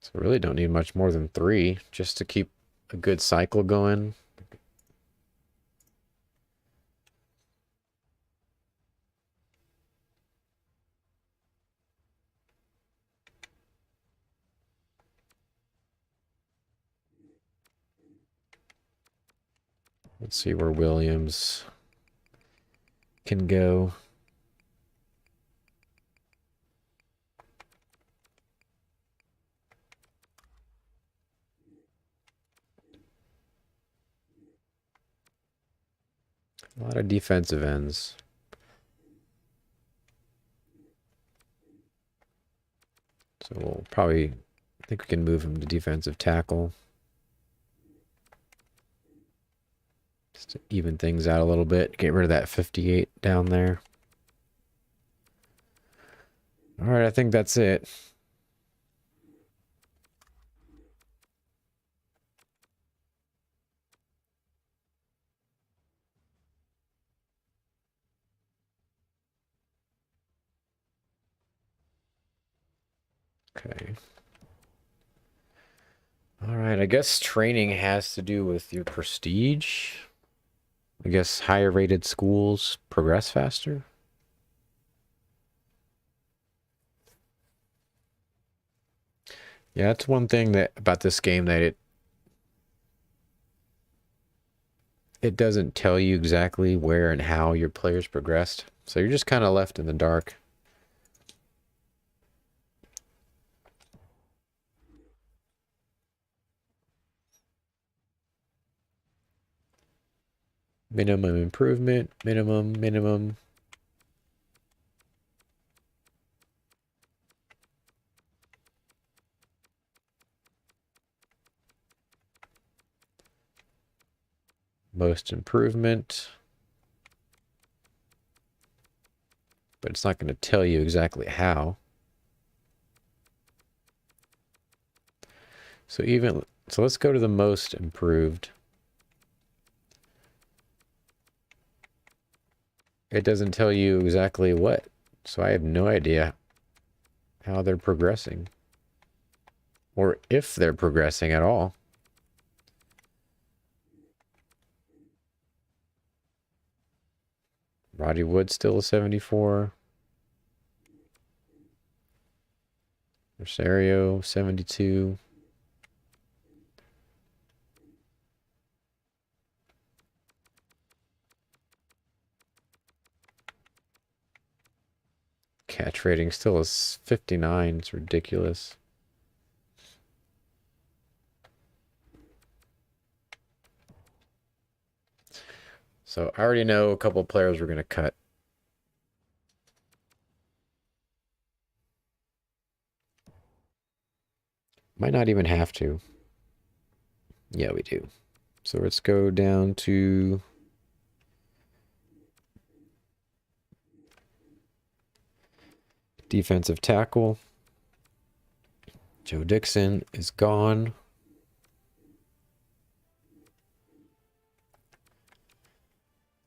So really don't need much more than 3 just to keep a good cycle going. Let's see where Williams can go. A lot of defensive ends. So we'll probably, I think we can move him to defensive tackle. Just to even things out a little bit. Get rid of that 58 down there. All right, I think that's it. Okay. All right, I guess training has to do with your prestige. I guess higher rated schools progress faster. Yeah, that's one thing that about this game that it doesn't tell you exactly where and how your players progressed. So you're just kind of left in the dark. Minimum improvement, minimum. Most improvement. But it's not going to tell you exactly how. So let's go to the most improved. It doesn't tell you exactly what. So I have no idea how they're progressing. Or if they're progressing at all. Roddy Wood still a 74. Rosario, 72. Catch rating still is 59. It's ridiculous. So I already know a couple of players we're going to cut. Might not even have to. Yeah, we do. So let's go down to Defensive tackle. Joe Dixon is gone.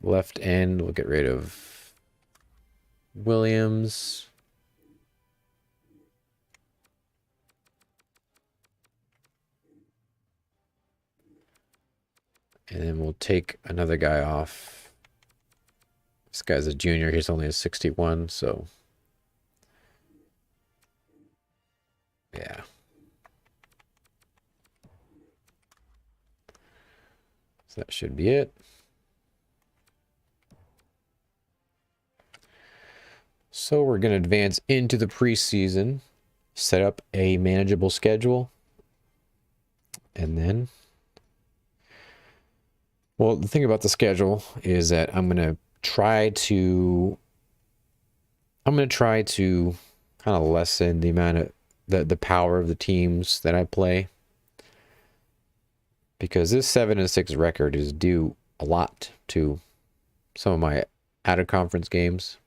Left end, we'll get rid of Williams. And then we'll take another guy off. This guy's a junior. He's only a 61, so yeah. So that should be it. So we're going to advance into the preseason, set up a manageable schedule, and then, well, the thing about the schedule is that I'm going to try to kind of lessen the amount of the power of the teams that I play, because this 7-6 record is due a lot to some of my out of conference games.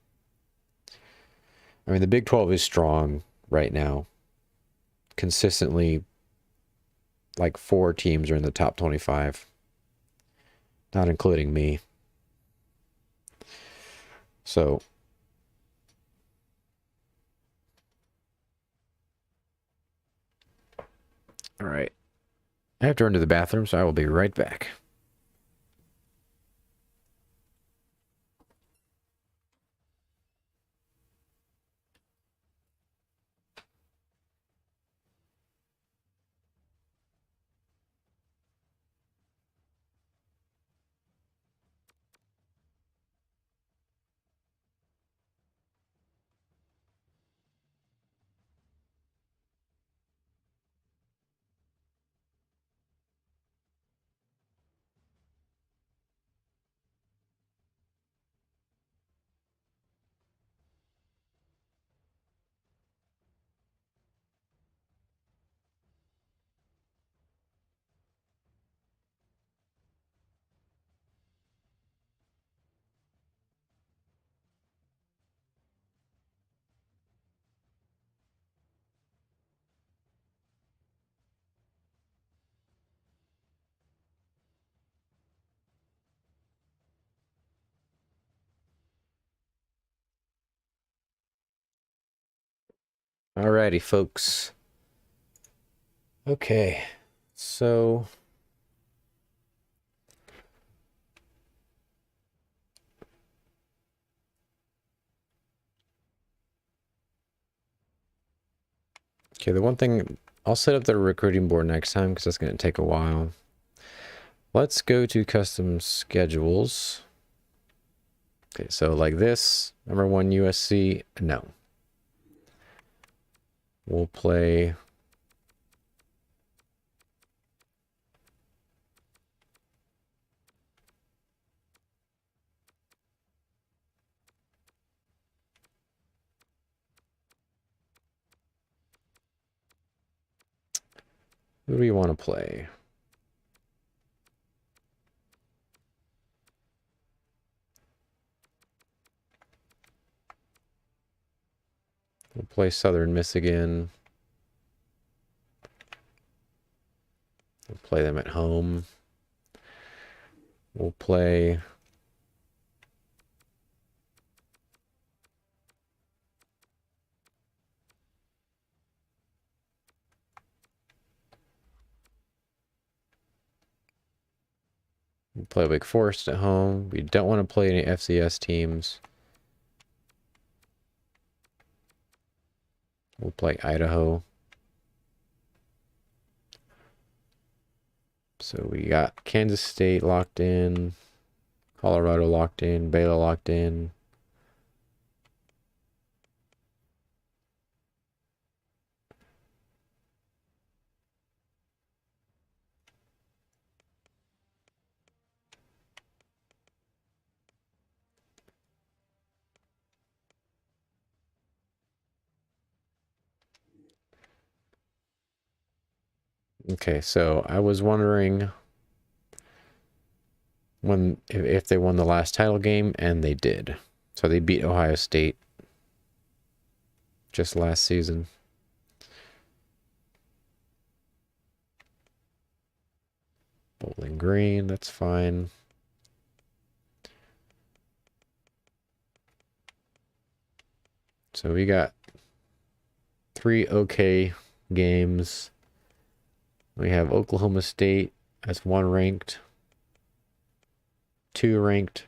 I mean, the Big 12 is strong right now. Consistently, like 4 teams are in the top 25, not including me. So, all right. I have to run to the bathroom, so I will be right back. Alrighty, folks. Okay, so the one thing, I'll set up the recruiting board next time because that's going to take a while. Let's go to custom schedules. Okay, so like this, number 1 USC, no. We'll play who do we want to play? We'll play Southern Michigan. We'll play them at home. We'll play Wake Forest at home. We don't want to play any FCS teams. We'll play Idaho. So we got Kansas State locked in, Colorado locked in, Baylor locked in. Okay, so I was wondering if they won the last title game, and they did. So they beat Ohio State. just last season. Bowling Green, that's fine. So we got 3 okay games. We have Oklahoma State as 1 ranked, 2 ranked,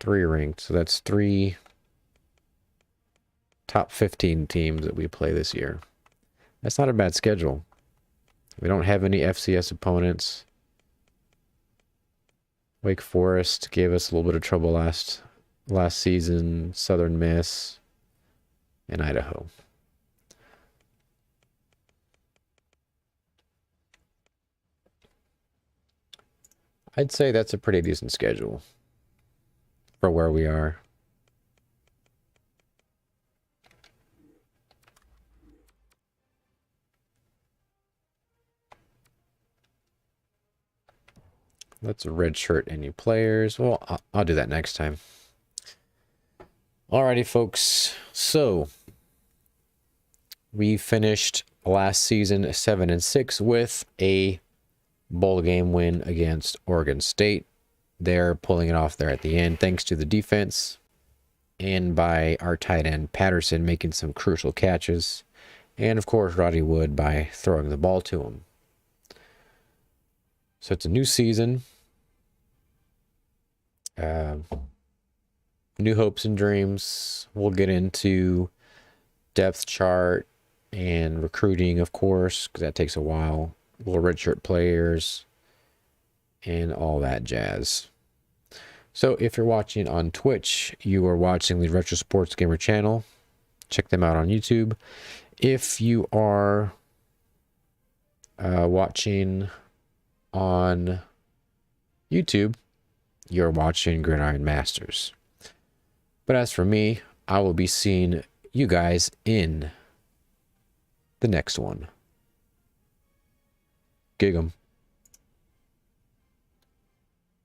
3 ranked. So that's 3 top 15 teams that we play this year. That's not a bad schedule. We don't have any FCS opponents. Wake Forest gave us a little bit of trouble last season. Southern Miss and Idaho. I'd say that's a pretty decent schedule for where we are. Let's redshirt any players. Well, I'll do that next time. Alrighty, folks. So we finished last season 7-6 with a bowl game win against Oregon State. They're pulling it off there at the end, thanks to the defense and by our tight end Patterson making some crucial catches, and of course Roddy Wood by throwing the ball to him. So it's a new season, new hopes and dreams. We'll get into depth chart and recruiting, of course, because that takes a while. Little redshirt players and all that jazz. So if you're watching on Twitch, you are watching the Retro Sports Gamer channel. Check them out on YouTube. If you are watching on YouTube, you're watching Gridiron Masters. But as for me, I will be seeing you guys in the next one. Gig 'em.